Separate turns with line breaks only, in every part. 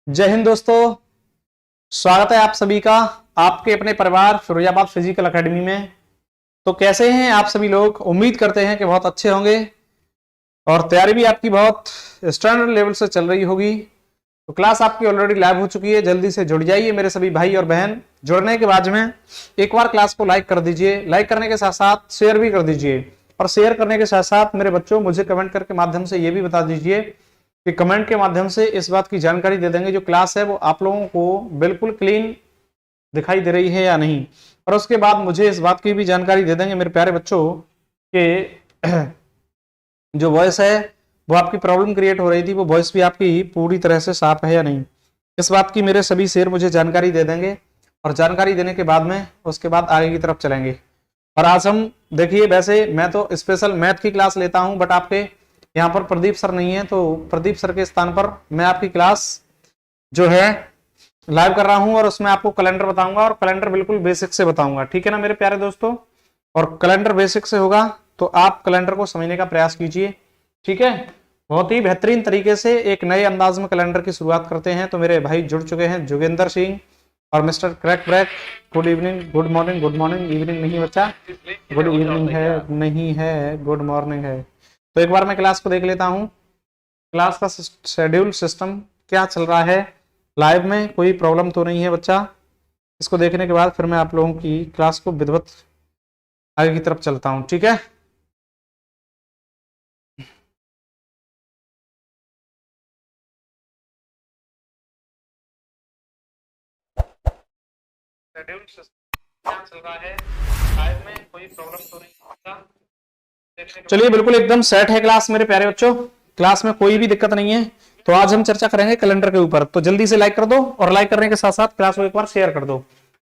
जय हिंद दोस्तों, स्वागत है आप सभी का आपके अपने परिवार फिरोजाबाद फिजिकल एकेडमी में। तो कैसे हैं आप सभी लोग? उम्मीद करते हैं कि बहुत अच्छे होंगे और तैयारी भी आपकी बहुत स्टैंडर्ड लेवल से चल रही होगी। तो क्लास आपकी ऑलरेडी लाइव हो चुकी है, जल्दी से जुड़ जाइए मेरे सभी भाई और बहन। जुड़ने के बाद में एक बार क्लास को लाइक कर दीजिए, लाइक करने के साथ साथ शेयर भी कर दीजिए और शेयर करने के साथ साथ मेरे बच्चों मुझे कमेंट करके माध्यम से ये भी बता दीजिए कि कमेंट के माध्यम से इस बात की जानकारी दे देंगे जो क्लास है वो आप लोगों को बिल्कुल क्लीन दिखाई दे रही है या नहीं। और उसके बाद मुझे इस बात की भी जानकारी दे देंगे मेरे प्यारे बच्चों कि जो वॉइस है वो आपकी प्रॉब्लम क्रिएट हो रही थी, वो वॉइस भी आपकी पूरी तरह से साफ है या नहीं। इस बात की मेरे सभी शेर मुझे जानकारी दे देंगे और जानकारी देने के बाद में उसके बाद आगे की तरफ चलेंगे। और आज हम देखिए, वैसे मैं तो स्पेशल मैथ की क्लास लेता हूं, बट आपके यहाँ पर प्रदीप सर नहीं है, तो प्रदीप सर के स्थान पर मैं आपकी क्लास जो है लाइव कर रहा हूं और उसमें आपको कैलेंडर बताऊंगा और कैलेंडर बिल्कुल बेसिक से बताऊंगा। ठीक है ना मेरे प्यारे दोस्तों? और कैलेंडर बेसिक से होगा तो आप कैलेंडर को समझने का प्रयास कीजिए। ठीक है, बहुत ही बेहतरीन तरीके से एक नए अंदाज में कैलेंडर की शुरुआत करते हैं। तो मेरे भाई जुड़ चुके हैं, जोगेंद्र सिंह और mister crack brack. Good evening, good morning, good morning, evening नहीं बच्चा, गुड इवनिंग है, नहीं है, गुड मॉर्निंग है। तो एक बार मैं क्लास को देख लेता हूं, क्लास का शेड्यूल सिस्टम क्या चल रहा है, लाइव में कोई प्रॉब्लम तो नहीं है बच्चा। इसको देखने के बाद फिर मैं आप लोगों की क्लास को विधिवत आगे की तरफ चलता हूं। ठीक है, शेड्यूल सिस्टम क्या चल रहा है, लाइव में कोई प्रॉब्लम तो नहीं है। चलिए, बिल्कुल एकदम सेट है क्लास मेरे प्यारे बच्चों, क्लास में कोई भी दिक्कत नहीं है। तो आज हम चर्चा करेंगे कैलेंडर के ऊपर। तो जल्दी से लाइक कर दो और लाइक करने के साथ साथ क्लास को एक बार शेयर कर दो।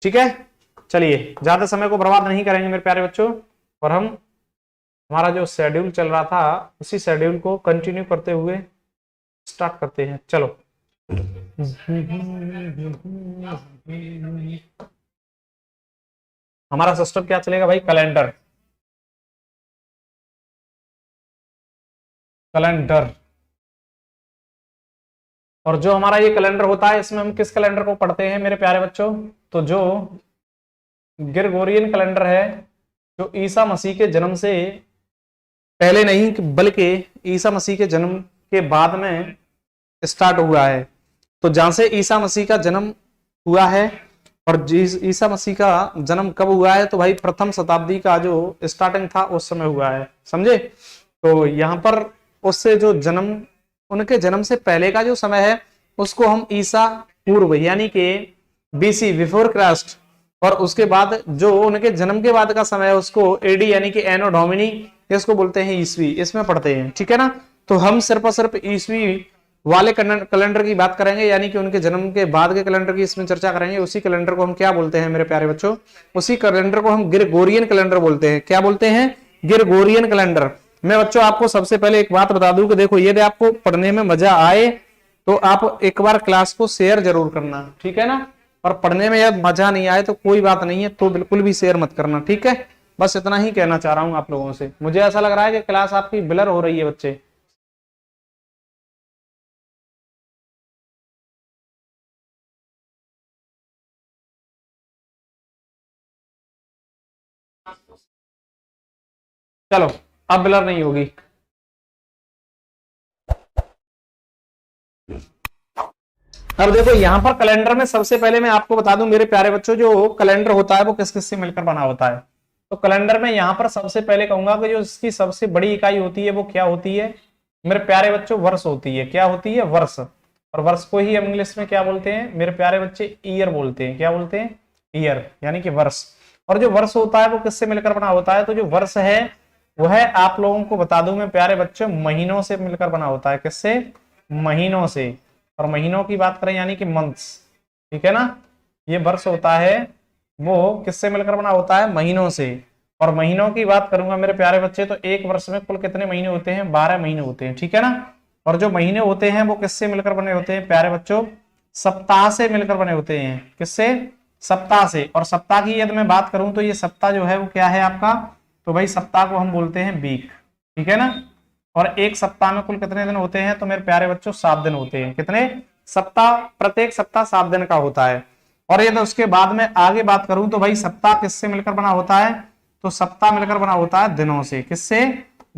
ठीक है, चलिए ज्यादा समय को बर्बाद नहीं करेंगे मेरे प्यारे बच्चों, और हम हमारा जो शेड्यूल चल रहा था उसी शेड्यूल को कंटिन्यू करते हुए स्टार्ट करते हैं। चलो, हमारा सिस्टम क्या चलेगा भाई? Calendar, calendar. और जो हमारा ये कैलेंडर होता है इसमें हम किस कैलेंडर को पढ़ते हैं मेरे प्यारे बच्चों? तो जो ग्रेगोरियन कैलेंडर है, जो ईसा मसीह के जन्म से पहले नहीं बल्कि ईसा मसीह के जन्म के बाद में स्टार्ट हुआ है। तो जहां से ईसा मसीह का जन्म हुआ है, और ईसा मसीह का जन्म कब हुआ है? तो भाई प्रथम शताब्दी का जो स्टार्टिंग था उस समय हुआ है, समझे? तो यहाँ पर उससे जो जन्म, उनके जन्म से पहले का जो समय है उसको हम ईसा पूर्व यानी कि बीसी, बिफोर क्राइस्ट, और उसके बाद जो उनके जन्म के बाद का समय है उसको एडी यानी कि एनो डोमिनी, इसको बोलते हैं ईसवी, इसमें पढ़ते हैं। ठीक है ना? तो हम सिर्फ और सिर्फ ईसवी वाले कैलेंडर की बात करेंगे, यानी कि उनके जन्म के बाद के कैलेंडर की इसमें चर्चा करेंगे। उसी कैलेंडर को हम क्या बोलते हैं मेरे प्यारे बच्चों? उसी कैलेंडर को हम ग्रेगोरियन कैलेंडर बोलते हैं। क्या बोलते हैं? Gregorian calendar. मैं बच्चों आपको सबसे पहले एक बात बता दूं कि देखो, यदि आपको पढ़ने में मजा आए तो आप एक बार क्लास को शेयर जरूर करना। ठीक है ना? और पढ़ने में यदि मजा नहीं आए तो कोई बात नहीं है, तो बिल्कुल भी शेयर मत करना। ठीक है, बस इतना ही कहना चाह रहा हूं आप लोगों से। मुझे ऐसा लग रहा है कि क्लास आपकी ब्लर हो रही है बच्चे। चलो, अब ब्लर नहीं होगी। अब देखो, यहां पर कैलेंडर में सबसे पहले मैं आपको बता दूं मेरे प्यारे बच्चों, जो कैलेंडर होता है वो किस किस से मिलकर बना होता है। तो कैलेंडर में यहां पर सबसे पहले कहूंगा कि जो इसकी सबसे बड़ी इकाई होती है वो क्या होती है मेरे प्यारे बच्चों? वर्ष होती है। क्या होती है? वर्ष। और वर्ष को ही हम इंग्लिश में क्या बोलते हैं मेरे प्यारे बच्चे? ईयर बोलते हैं। क्या बोलते हैं? ईयर, यानी कि वर्ष। और जो वर्ष होता है वो किससे मिलकर बना होता है? तो जो वर्ष है वो है, आप लोगों को बता दूं मैं प्यारे बच्चों, महीनों से मिलकर बना होता है। किससे? महीनों से। और महीनों की बात करें यानी कि मंथ्स। ठीक है ना? ये वर्ष होता है वो किससे मिलकर बना होता है? महीनों से। और महीनों की बात करूंगा मेरे प्यारे बच्चे, तो एक वर्ष में कुल कितने महीने होते हैं? 12 महीने होते हैं। ठीक है ना? और जो महीने होते हैं वो किससे मिलकर बने होते हैं प्यारे बच्चों? सप्ताह से मिलकर बने होते हैं। किससे? सप्ताह से। और सप्ताह की यदि मैं बात करूं तो ये सप्ताह जो है वो क्या है आपका? तो भाई सप्ताह को हम बोलते हैं वीक। ठीक है ना? और एक सप्ताह में कुल कितने दिन होते हैं? तो मेरे प्यारे बच्चों 7 दिन होते हैं। कितने? सप्ताह, प्रत्येक सप्ताह 7 दिन का होता है। और यदि उसके बाद में आगे बात करूं तो भाई सप्ताह किससे मिलकर बना होता है, तो सप्ताह मिलकर बना होता है दिनों से। किससे,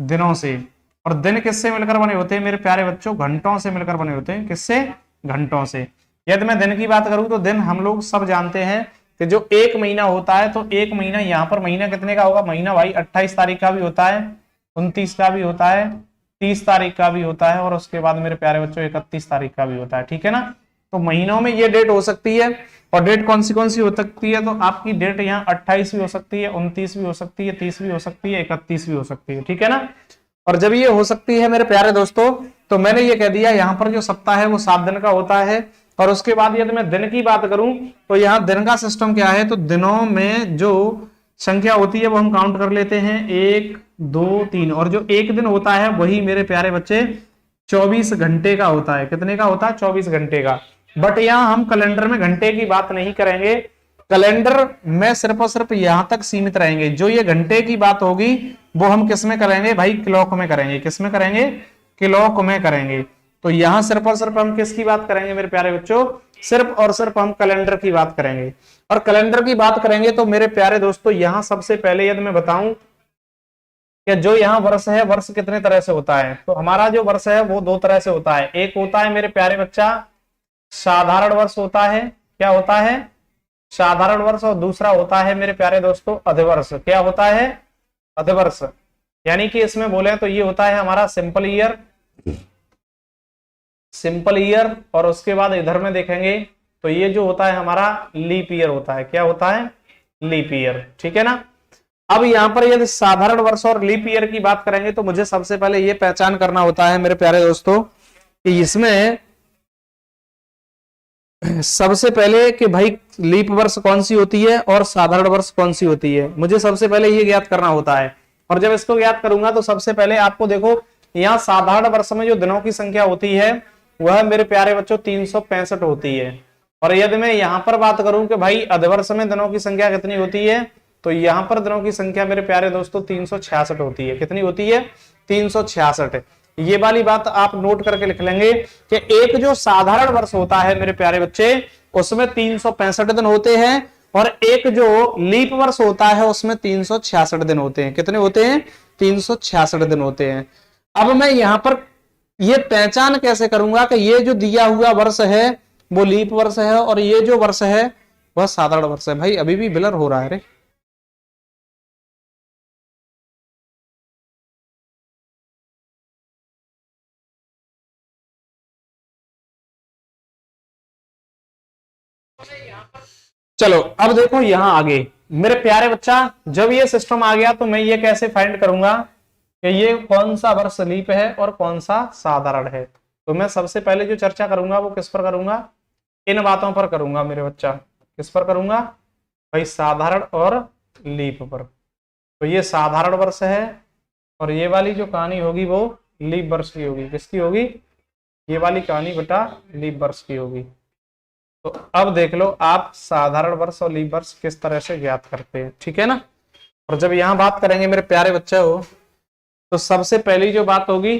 दिनों से। और दिन किससे मिलकर बने होते हैं मेरे प्यारे बच्चों, घंटों से मिलकर बने होते हैं। किससे, घंटों से। यदि मैं दिन की बात करूं तो दिन हम लोग सब जानते हैं कि जो एक महीना होता है, तो एक महीना यहाँ पर महीना कितने का होगा, महीना भाई 28 तारीख का भी होता है, 29 का भी होता है, 30 तारीख का भी होता है, और उसके बाद मेरे प्यारे बच्चों 31 तारीख का भी होता है। ठीक है ना। तो महीनों में ये डेट हो सकती है। और डेट कौन सी हो सकती है, तो आपकी डेट यहाँ 28 भी हो सकती है, 29 भी हो सकती है, 30 भी हो सकती है, 31 भी हो सकती है। ठीक है ना। और जब ये हो सकती है मेरे प्यारे दोस्तों, तो मैंने ये कह दिया यहाँ पर जो सप्ताह है वो 7 दिन का होता है। और उसके बाद यदि मैं दिन की बात करूं तो यहाँ दिन का सिस्टम क्या है, तो दिनों में जो संख्या होती है वो हम काउंट कर लेते हैं, 1 2 3। और जो एक दिन होता है वही मेरे प्यारे बच्चे 24 घंटे का होता है। कितने का होता है, 24 घंटे का। बट यहाँ हम कैलेंडर में घंटे की बात नहीं करेंगे, कैलेंडर में सिर्फ और सिर्फ यहां तक सीमित रहेंगे। जो ये घंटे की बात होगी वो हम किस में करेंगे भाई, क्लॉक में करेंगे। किस में करेंगे, क्लॉक में करेंगे। तो यहां सिर्फ और सिर्फ हम किसकी बात करेंगे मेरे प्यारे बच्चों, सिर्फ और सिर्फ हम कैलेंडर की बात करेंगे। और कैलेंडर की बात करेंगे तो मेरे प्यारे दोस्तों यहां सबसे पहले यदि मैं बताऊं कि जो यहाँ वर्ष है, वर्ष कितने तरह से होता है, तो हमारा जो वर्ष है वो 2 तरह से होता है। एक होता है मेरे प्यारे बच्चा साधारण वर्ष होता है। क्या होता है, साधारण वर्ष। और दूसरा होता है मेरे प्यारे दोस्तों अधिवर्ष। क्या होता है, अधिवर्ष। यानी कि इसमें बोले तो ये होता है हमारा सिंपल ईयर, सिंपल ईयर। और उसके बाद इधर में देखेंगे तो ये जो होता है हमारा लीप ईयर होता है। क्या होता है, लीप ईयर। ठीक है ना। अब यहां पर यदि साधारण वर्ष और लीप ईयर की बात करेंगे तो मुझे सबसे पहले ये पहचान करना होता है मेरे प्यारे दोस्तों कि इसमें सबसे पहले कि भाई लीप वर्ष कौन सी होती है और साधारण वर्ष कौन सी होती है, मुझे सबसे पहले ये ज्ञात करना होता है। और जब इसको ज्ञात करूंगा तो सबसे पहले आपको देखो यहाँ साधारण वर्ष में जो दिनों की संख्या होती है वह मेरे प्यारे बच्चों 365 होती है। और यदि मैं यहाँ पर बात करूं कि भाई अधिवर्ष में दिनों की संख्या कितनी होती है, तो यहाँ पर दिनों की संख्या मेरे प्यारे दोस्तों 366 होती है। कितनी होती है, 366। ये वाली बात आप नोट करके लिख लेंगे कि एक जो साधारण वर्ष होता है मेरे प्यारे बच्चे उसमें 365 दिन होते हैं, और एक जो लीप वर्ष होता है उसमें 366 दिन होते हैं। कितने होते हैं, 366 दिन होते हैं। अब मैं यहां पर ये पहचान कैसे करूंगा कि ये जो दिया हुआ वर्ष है वो लीप वर्ष है और ये जो वर्ष है वह साधारण वर्ष है। भाई अभी भी ब्लर हो रहा है रे। चलो अब देखो यहां आगे मेरे प्यारे बच्चा, जब ये सिस्टम आ गया तो मैं ये कैसे फाइंड करूंगा कि ये कौन सा वर्ष लीप है और कौन सा साधारण है। तो मैं सबसे पहले जो चर्चा करूंगा वो किस पर करूंगा, इन बातों पर करूंगा मेरे बच्चा। किस पर करूंगा भाई, साधारण और लीप पर। तो ये साधारण वर्ष है और ये वाली जो कहानी होगी वो लीप वर्ष की होगी। किसकी होगी, ये वाली कहानी बेटा लीप वर्ष की होगी। तो अब देख लो आप साधारण वर्ष और लीप वर्ष किस तरह से ज्ञात करते हैं। ठीक है ना। और जब यहां बात करेंगे मेरे प्यारे बच्चे हो तो सबसे पहली जो बात होगी,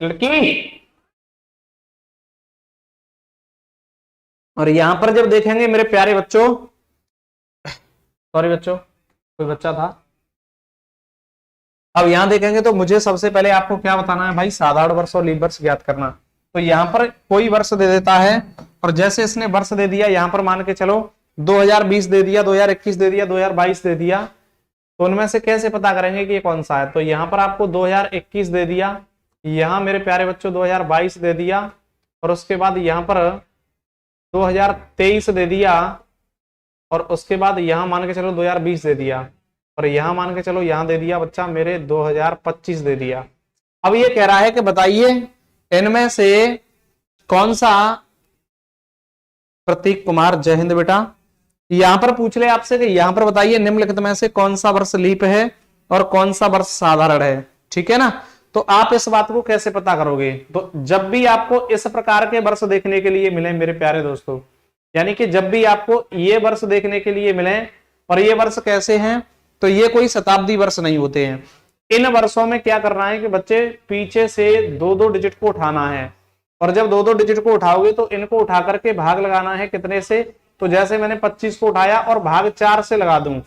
लड़की, और यहां पर जब देखेंगे मेरे प्यारे बच्चों, सॉरी बच्चों कोई बच्चा था। अब यहां देखेंगे तो मुझे सबसे पहले आपको क्या बताना है भाई, साधारण वर्ष और लीप वर्ष ज्ञात करना। तो यहां पर कोई वर्ष दे देता है और जैसे इसने वर्ष दे दिया, यहां पर मान के चलो 2020 दे दिया, 2021 दे दिया, 2022 दे दिया, तो उनमें से कैसे पता करेंगे कि ये कौन सा है। तो यहां पर आपको 2021 दे दिया, यहां मेरे प्यारे बच्चों 2022 दे दिया, और उसके बाद यहां पर 2023 दे दिया, और उसके बाद यहां मान के चलो 2020 दे दिया, और यहां मान के चलो यहां दे दिया बच्चा मेरे 2025 दे दिया। अब ये कह रहा है कि बताइए इनमें से कौन सा, प्रतीक कुमार जय हिंद बेटा, यहां पर पूछ ले आपसे कि यहां पर बताइए निम्नलिखित में से कौन सा वर्ष लीप है और कौन सा वर्ष साधारण है। ठीक है ना। तो आप इस बात को कैसे पता करोगे, तो जब भी आपको इस प्रकार के वर्ष देखने के लिए मिले मेरे प्यारे दोस्तों, यानी कि जब भी आपको ये वर्ष देखने के लिए मिले, और ये वर्ष कैसे हैं, तो ये कोई शताब्दी वर्ष नहीं होते हैं, इन वर्षों में क्या करना है कि बच्चे पीछे से 2-2 डिजिट को उठाना है, और जब 2-2 डिजिट को उठाओगे तो इनको उठा करके भाग लगाना है कितने से, तो जैसे मैंने 25 को उठाया और भाग 4 से लगा दूं,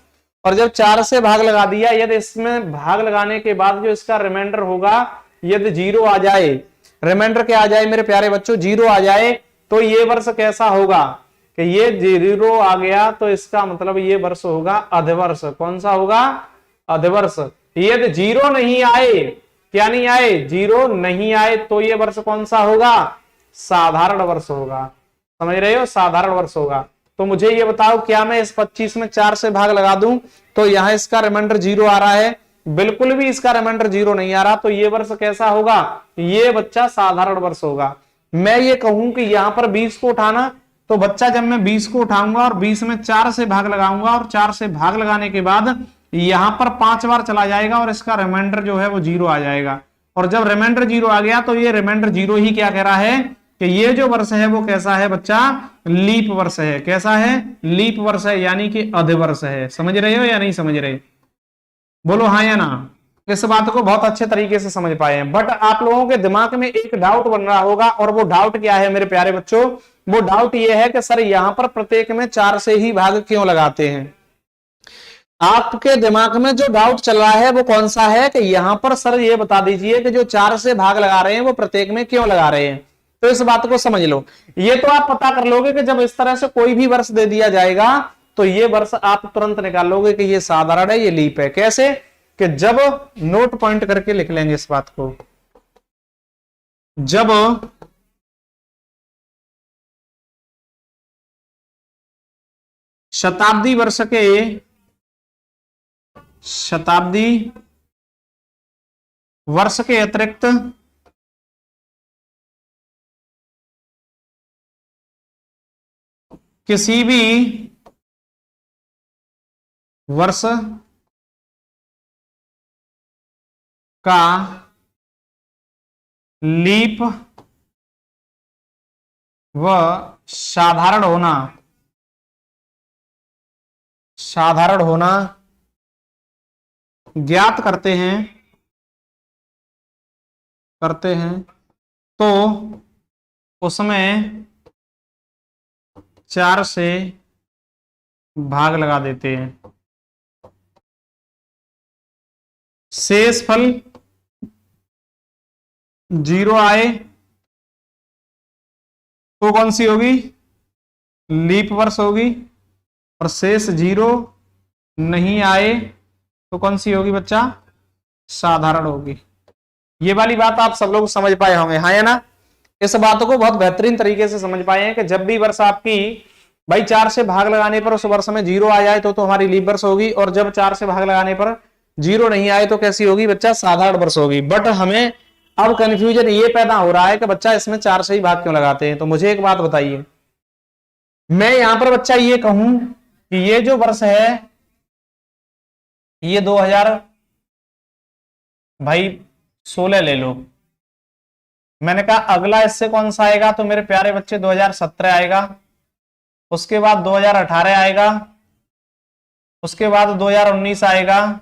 और जब 4 से भाग लगा दिया, यदि इसमें भाग लगाने के बाद जो इसका रिमाइंडर होगा यदि 0 आ जाए, रिमाइंडर क्या आ जाए मेरे प्यारे बच्चों, 0 आ जाए, तो ये वर्ष कैसा होगा कि ये 0 आ गया, तो इसका मतलब ये वर्ष होगा अधिवर्ष। कौन सा होगा, अधिवर्ष। यदि 0 नहीं आए, क्या नहीं आए, 0 नहीं आए, तो ये वर्ष कौन सा होगा, साधारण वर्ष होगा। समझ रहे हो, साधारण वर्ष होगा। तो मुझे ये बताओ, क्या मैं इस 25 में 4 से भाग लगा दूं तो यहां इसका रिमाइंडर 0 आ रहा है, बिल्कुल भी इसका रिमाइंडर 0 नहीं आ रहा, तो ये वर्ष कैसा होगा, ये बच्चा साधारण वर्ष होगा। मैं ये कहूं कि यहां पर 20 को उठाना, तो बच्चा जब मैं 20 को उठाऊंगा और 20 में 4 से भाग लगाऊंगा, और 4 से भाग लगाने के बाद यहां पर 5 बार चला जाएगा और इसका रिमाइंडर जो है वो 0 आ जाएगा। और जब रिमाइंडर 0 आ गया तो ये रिमाइंडर 0 ही क्या कह रहा है कि ये जो वर्ष है वो कैसा है बच्चा, लीप वर्ष है। कैसा है, लीप वर्ष है, यानी कि अधिवर्ष है। समझ रहे हो या नहीं समझ रहे, बोलो हाँ या ना। इस बात को बहुत अच्छे तरीके से समझ पाए हैं। बट आप लोगों के दिमाग में एक डाउट बन रहा होगा, और वो डाउट क्या है मेरे प्यारे बच्चों, वो डाउट ये है कि सर यहां पर प्रत्येक में 4 से ही भाग क्यों लगाते हैं। आपके दिमाग में जो डाउट चल रहा है वो कौन सा है कि यहां पर सर ये बता दीजिए कि जो 4 से भाग लगा रहे हैं वो प्रत्येक में क्यों लगा रहे हैं। तो इस बात को समझ लो। ये तो आप पता कर लोगे कि जब इस तरह से कोई भी वर्ष दे दिया जाएगा तो ये वर्ष आप तुरंत निकाल लोगे कि ये साधारण है, ये लीप है। कैसे कि जब नोट पॉइंट करके लिख लेंगे इस बात को, जब शताब्दी वर्ष के, शताब्दी वर्ष के अतिरिक्त किसी भी वर्ष का लीप व साधारण होना, साधारण होना ज्ञात करते हैं तो उसमें 4 से भाग लगा देते हैं। शेष फल 0 आए तो कौन सी होगी, लीप वर्ष होगी, और शेष 0 नहीं आए तो कौन सी होगी बच्चा, साधारण होगी। ये वाली बात आप सब लोग समझ पाए होंगे, हाँ या ना। इस बात को बहुत बेहतरीन तरीके से समझ पाए हैं कि जब भी वर्ष आपकी भाई 4 से भाग लगाने पर उस वर्ष में 0 आ जाए तो हमारी लीप वर्ष होगी, और जब 4 से भाग लगाने पर 0 नहीं आए तो कैसी होगी बच्चा, साधारण वर्ष होगी। बट हमें अब कंफ्यूजन ये पैदा हो रहा है कि बच्चा इसमें 4 से ही भाग क्यों लगाते हैं। तो मुझे एक बात बताइए, मैं यहां पर बच्चा ये कहूं कि ये जो वर्ष है ये 2016 ले लो, मैंने कहा अगला इससे कौन सा आएगा, तो मेरे प्यारे बच्चे 2017 आएगा, उसके बाद 2018 आएगा, उसके बाद 2019 आएगा,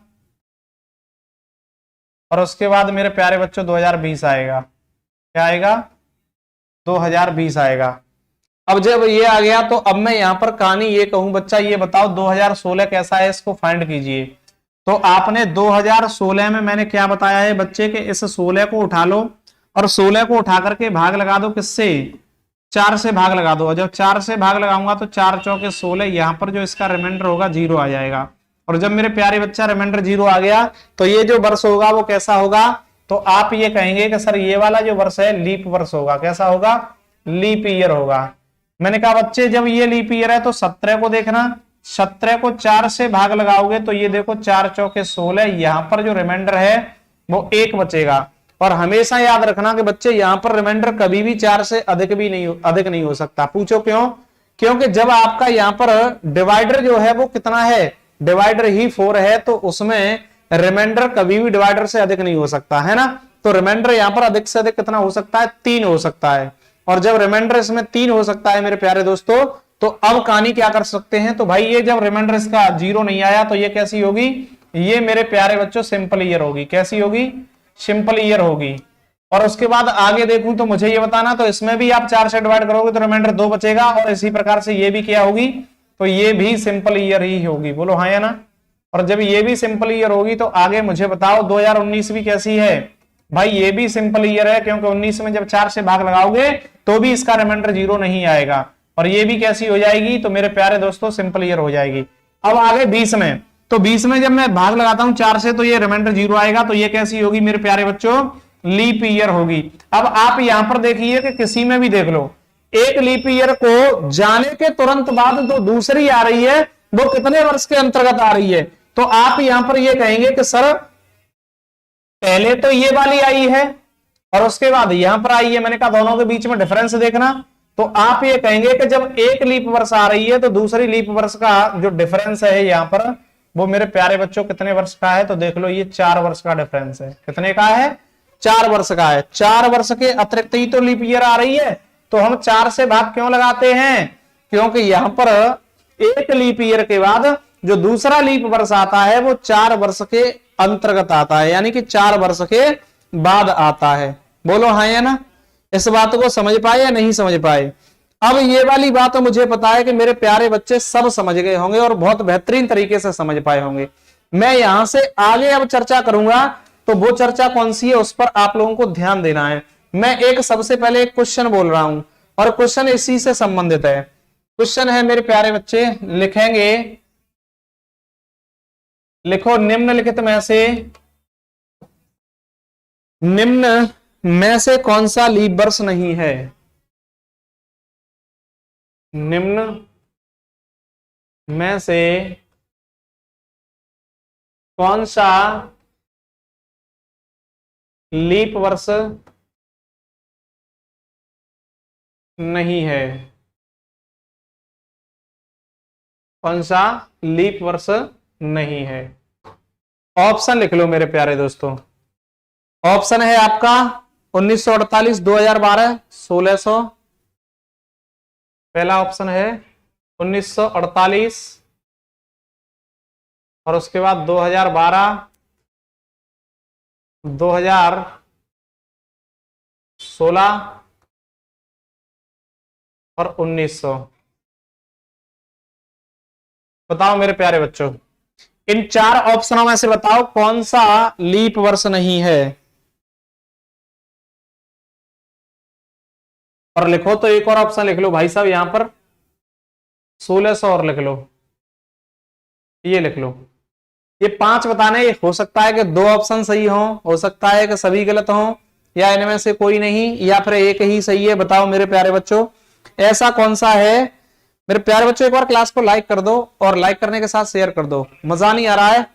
और उसके बाद मेरे प्यारे बच्चों 2020 आएगा। क्या आएगा, 2020 आएगा। अब जब ये आ गया तो अब मैं यहां पर कहानी ये कहूं बच्चा, ये बताओ 2016 कैसा है, इसको फाइंड कीजिए। तो आपने 2016 में मैंने क्या बताया है बच्चे के, इस 16 को उठा लो और 16 को उठा करके भाग लगा दो, किससे, 4 से भाग लगा दो। और जब 4 से भाग लगाऊंगा तो 4 चौके 16, यहां पर जो इसका रिमाइंडर होगा 0 आ जाएगा। और जब मेरे प्यारे बच्चा रिमाइंडर 0 आ गया तो ये जो वर्ष होगा वो कैसा होगा, तो आप ये कहेंगे कि सर ये वाला जो वर्ष है लीप वर्ष होगा। कैसा होगा, लीप ईयर होगा। मैंने कहा बच्चे जब ये लीप ईयर है तो 17 को देखना, 17 को 4 से भाग लगाओगे तो ये देखो 4 चौके 16, यहां पर जो रिमाइंडर है वो 1 बचेगा। और हमेशा याद रखना कि बच्चे यहां पर रिमाइंडर कभी भी 4 से अधिक नहीं हो सकता। पूछो क्यों, क्योंकि जब आपका यहां पर डिवाइडर जो है वो कितना है, डिवाइडर ही 4 है, तो उसमें रिमाइंडर कभी भी डिवाइडर से अधिक नहीं हो सकता है ना। तो रिमाइंडर यहां पर अधिक से अधिक कितना हो सकता है, 3 हो सकता है। और जब रिमाइंडर इसमें 3 हो सकता है मेरे प्यारे दोस्तों, तो अब कहानी क्या कर सकते हैं, तो भाई ये जब रिमाइंडर इसका 0 नहीं आया तो ये कैसी होगी, ये मेरे प्यारे बच्चों सिंपल ईयर होगी। कैसी होगी? सिंपल ईयर होगी। और उसके बाद आगे देखूं तो मुझे ये बताना, तो इसमें भी आप 4 से डिवाइड करोगे तो रिमाइंडर 2 बचेगा, और इसी प्रकार से ये भी क्या होगी? तो ये भी सिंपल ईयर ही होगी। बोलो हाँ या ना? और जब ये भी सिंपल ईयर होगी तो आगे मुझे बताओ 2019 भी कैसी है? भाई ये भी सिंपल ईयर है, क्योंकि 19 में जब 4 से भाग लगाओगे तो भी इसका रिमाइंडर 0 नहीं आएगा। और ये भी कैसी हो जाएगी? तो मेरे प्यारे दोस्तों सिंपल ईयर हो जाएगी। अब आगे 20 में, तो 20 में जब मैं भाग लगाता हूं 4 से तो ये रिमाइंडर 0 आएगा, तो ये कैसी होगी मेरे प्यारे बच्चों? लीप ईयर होगी। अब आप यहां पर देखिए कि किसी में भी देख लो, एक लीप ईयर को जाने के तुरंत बाद जो दूसरी आ रही है वो कितने वर्ष के अंतर्गत आ रही है? तो आप यहां पर ये कहेंगे कि सर पहले तो ये वाली आई है और उसके बाद यहां पर आई है। मैंने कहा दोनों के बीच में डिफरेंस देखना। तो आप ये कहेंगे कि जब एक लीप वर्ष आ रही है तो दूसरी लीप वर्ष का जो डिफरेंस है यहां पर, वो मेरे प्यारे बच्चों कितने वर्ष का है? तो देख लो ये 4 वर्ष का डिफरेंस है। कितने का है? 4 वर्ष का है। 4 वर्ष के अतिरिक्त ही तो लीप ईयर आ रही है, तो हम 4 से भाग क्यों लगाते हैं? क्योंकि यहां पर एक लीप ईयर के बाद जो दूसरा लीप वर्ष आता है वो 4 वर्ष के अंतर्गत आता है, यानी कि 4 वर्ष के बाद आता है। बोलो हाँ या ना? इस बात को समझ पाए या नहीं समझ पाए? अब ये वाली बात तो मुझे पता है कि मेरे प्यारे बच्चे सब समझ गए होंगे और बहुत बेहतरीन तरीके से समझ पाए होंगे। मैं यहां से आगे अब चर्चा करूंगा, तो वो चर्चा कौन सी है उस पर आप लोगों को ध्यान देना है। मैं एक सबसे पहले एक क्वेश्चन बोल रहा हूं और क्वेश्चन इसी से संबंधित है। क्वेश्चन है मेरे प्यारे बच्चे, लिखेंगे, लिखो निम्नलिखित में से कौन सा लीप वर्ष नहीं है? निम्न में से कौन सा लीप वर्ष नहीं है? कौन सा लीप वर्ष नहीं है? ऑप्शन लिख लो मेरे प्यारे दोस्तों। ऑप्शन है आपका 1948, 2012, 1600। पहला ऑप्शन है 1948 और उसके बाद 2012, 2016 और 1900। बताओ मेरे प्यारे बच्चों, इन 4 ऑप्शनों में से बताओ कौन सा लीप वर्ष नहीं है? और लिखो तो एक और ऑप्शन लिख लो भाई साहब, यहां पर 1600 और लिख लो, ये लिख लो। ये 5 बताने, हो सकता है कि 2 ऑप्शन सही हो सकता है कि सभी गलत हो, या इनमें से कोई नहीं, या फिर एक ही सही है। बताओ मेरे प्यारे बच्चों ऐसा कौन सा है? मेरे प्यारे बच्चों एक बार क्लास को लाइक कर दो और लाइक करने के साथ शेयर कर दो। मजा नहीं आ रहा है?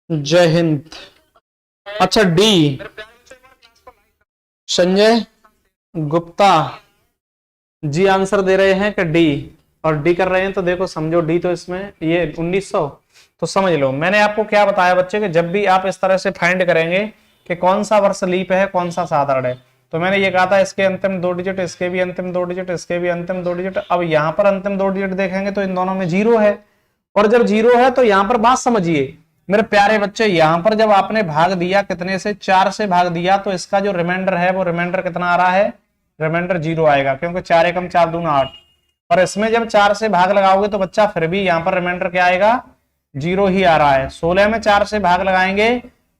जय हिंद। अच्छा डी, संजय गुप्ता जी आंसर दे रहे हैं कि डी, और डी कर रहे हैं, तो देखो समझो डी तो इसमें ये 1900, तो समझ लो। मैंने आपको क्या बताया बच्चे कि जब भी आप इस तरह से फाइंड करेंगे कि कौन सा वर्ष लीप है कौन सा साधारण है, तो मैंने ये कहा था इसके अंतिम 2 डिजिट, इसके भी अंतिम 2 डिजिट, इसके भी अंतिम 2 डिजिट। अब यहाँ पर अंतिम 2 डिजिट देखेंगे तो इन दोनों में 0 है, और जब 0 है तो यहाँ पर बात समझिए मेरे प्यारे बच्चे, यहां पर जब आपने भाग दिया कितने से? 4 से भाग दिया, तो इसका जो रिमाइंडर है वो रिमाइंडर कितना आ रहा है? रिमाइंडर 0 आएगा, क्योंकि 4 एकम 4 दूना 8। और इसमें जब 4 से भाग लगाओगे तो बच्चा फिर भी यहाँ पर रिमाइंडर क्या आएगा? 0 ही आ रहा है। 16 में 4 से भाग लगाएंगे,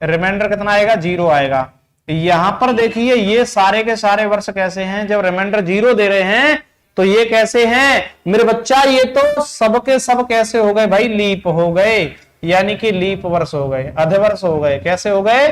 रिमाइंडर कितना आएगा? 0 आएगा। यहां पर देखिए ये सारे के सारे वर्ष कैसे हैं? जब रिमाइंडर 0 दे रहे हैं तो ये कैसे हैं मेरे बच्चा? ये तो सबके सब कैसे हो गए भाई? लीप हो गए, यानी कि लीप वर्ष हो गए, अधिवर्ष हो गए। कैसे हो गए?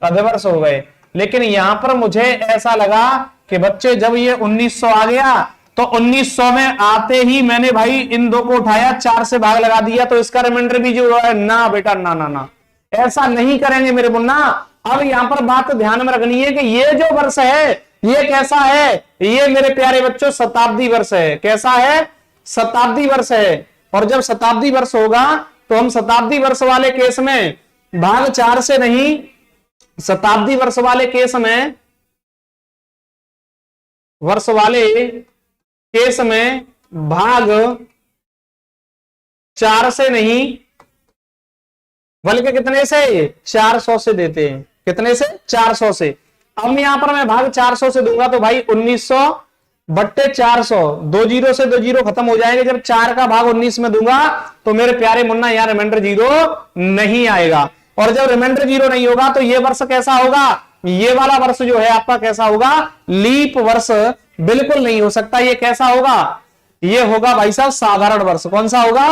अधिवर्ष हो गए। लेकिन यहां पर मुझे ऐसा लगा कि बच्चे जब ये 1900 आ गया तो 1900 में आते ही मैंने भाई इन 2 को उठाया, 4 से भाग लगा दिया, तो इसका रिमाइंडर भी 0 है ना? बेटा ना ना ना, ऐसा नहीं करेंगे मेरे मुन्ना। अब यहां पर बात ध्यान में रखनी है कि ये जो वर्ष है ये कैसा है? ये मेरे प्यारे बच्चों शताब्दी वर्ष है। कैसा है? शताब्दी वर्ष है। और जब शताब्दी वर्ष होगा तो हम शताब्दी वर्ष वाले केस में भाग 4 से नहीं, शताब्दी वर्ष वाले केस में, वर्ष वाले केस में भाग 4 से नहीं बल्कि कितने से, 400 से देते हैं। कितने से, 400 से। अब यहां पर मैं भाग 400 से दूंगा तो भाई 1900 बट्टे 400, 2 जीरो से 2 जीरो खत्म हो जाएंगे। जब 4 का भाग 19 में दूंगा तो मेरे प्यारे मुन्ना यहां रिमाइंडर 0 नहीं आएगा। और जब रिमाइंडर 0 नहीं होगा तो ये वर्ष कैसा होगा, ये वाला वर्ष जो है आपका कैसा होगा, लीप वर्ष बिल्कुल नहीं हो सकता। ये कैसा होगा, ये होगा भाई साहब साधारण वर्ष। कौन सा होगा,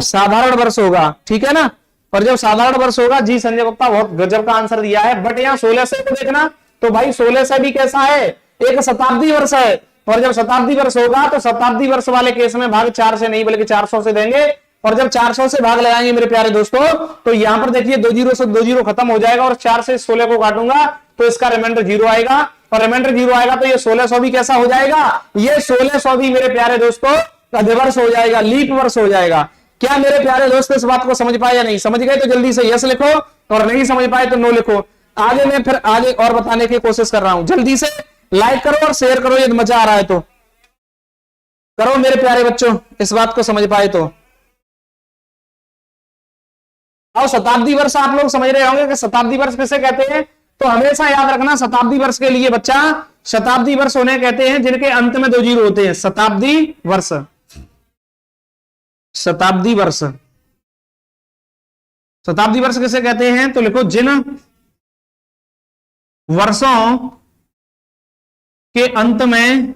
साधारण वर्ष होगा। ठीक है ना। और जब साधारण वर्ष होगा, जी संजय गुप्ता बहुत गजब का आंसर दिया है। बट यहाँ 16 से को देखना तो भाई 16 से भी कैसा है, एक शताब्दी वर्ष है। और जब शताब्दी वर्ष होगा तो शताब्दी वर्ष वाले केस में भाग 4 से नहीं बल्कि 400 से देंगे। और जब 400 से भाग लगाएंगे मेरे प्यारे दोस्तों तो यहां पर देखिए 2 जीरो से 2 जीरो खत्म हो जाएगा और 4 से 16 को काटूंगा तो इसका रिमाइंडर 0 आएगा। और रिमाइंडर 0 आएगा तो ये 1600 भी कैसा हो जाएगा, ये 1600 भी मेरे प्यारे दोस्तों अधिवर्ष हो जाएगा, लीप वर्ष हो जाएगा। क्या मेरे प्यारे दोस्त इस बात को समझ पाए या नहीं? समझ गए तो जल्दी से यस लिखो और नहीं समझ पाए तो नो लिखो। आगे मैं फिर आगे और बताने की कोशिश कर रहा हूं। जल्दी से लाइक करो और शेयर करो यदि मजा आ रहा है तो करो मेरे प्यारे बच्चों, इस बात को समझ पाए तो। और शताब्दी वर्ष आप लोग समझ रहे होंगे कि शताब्दी वर्ष किसे कहते हैं, तो हमेशा याद रखना शताब्दी वर्ष के लिए बच्चा, शताब्दी वर्ष उन्हें कहते हैं जिनके अंत में 2 जीरो होते हैं। शताब्दी वर्ष, शताब्दी वर्ष, शताब्दी वर्ष किसे कहते हैं तो लिखो जिन वर्षों के अंत में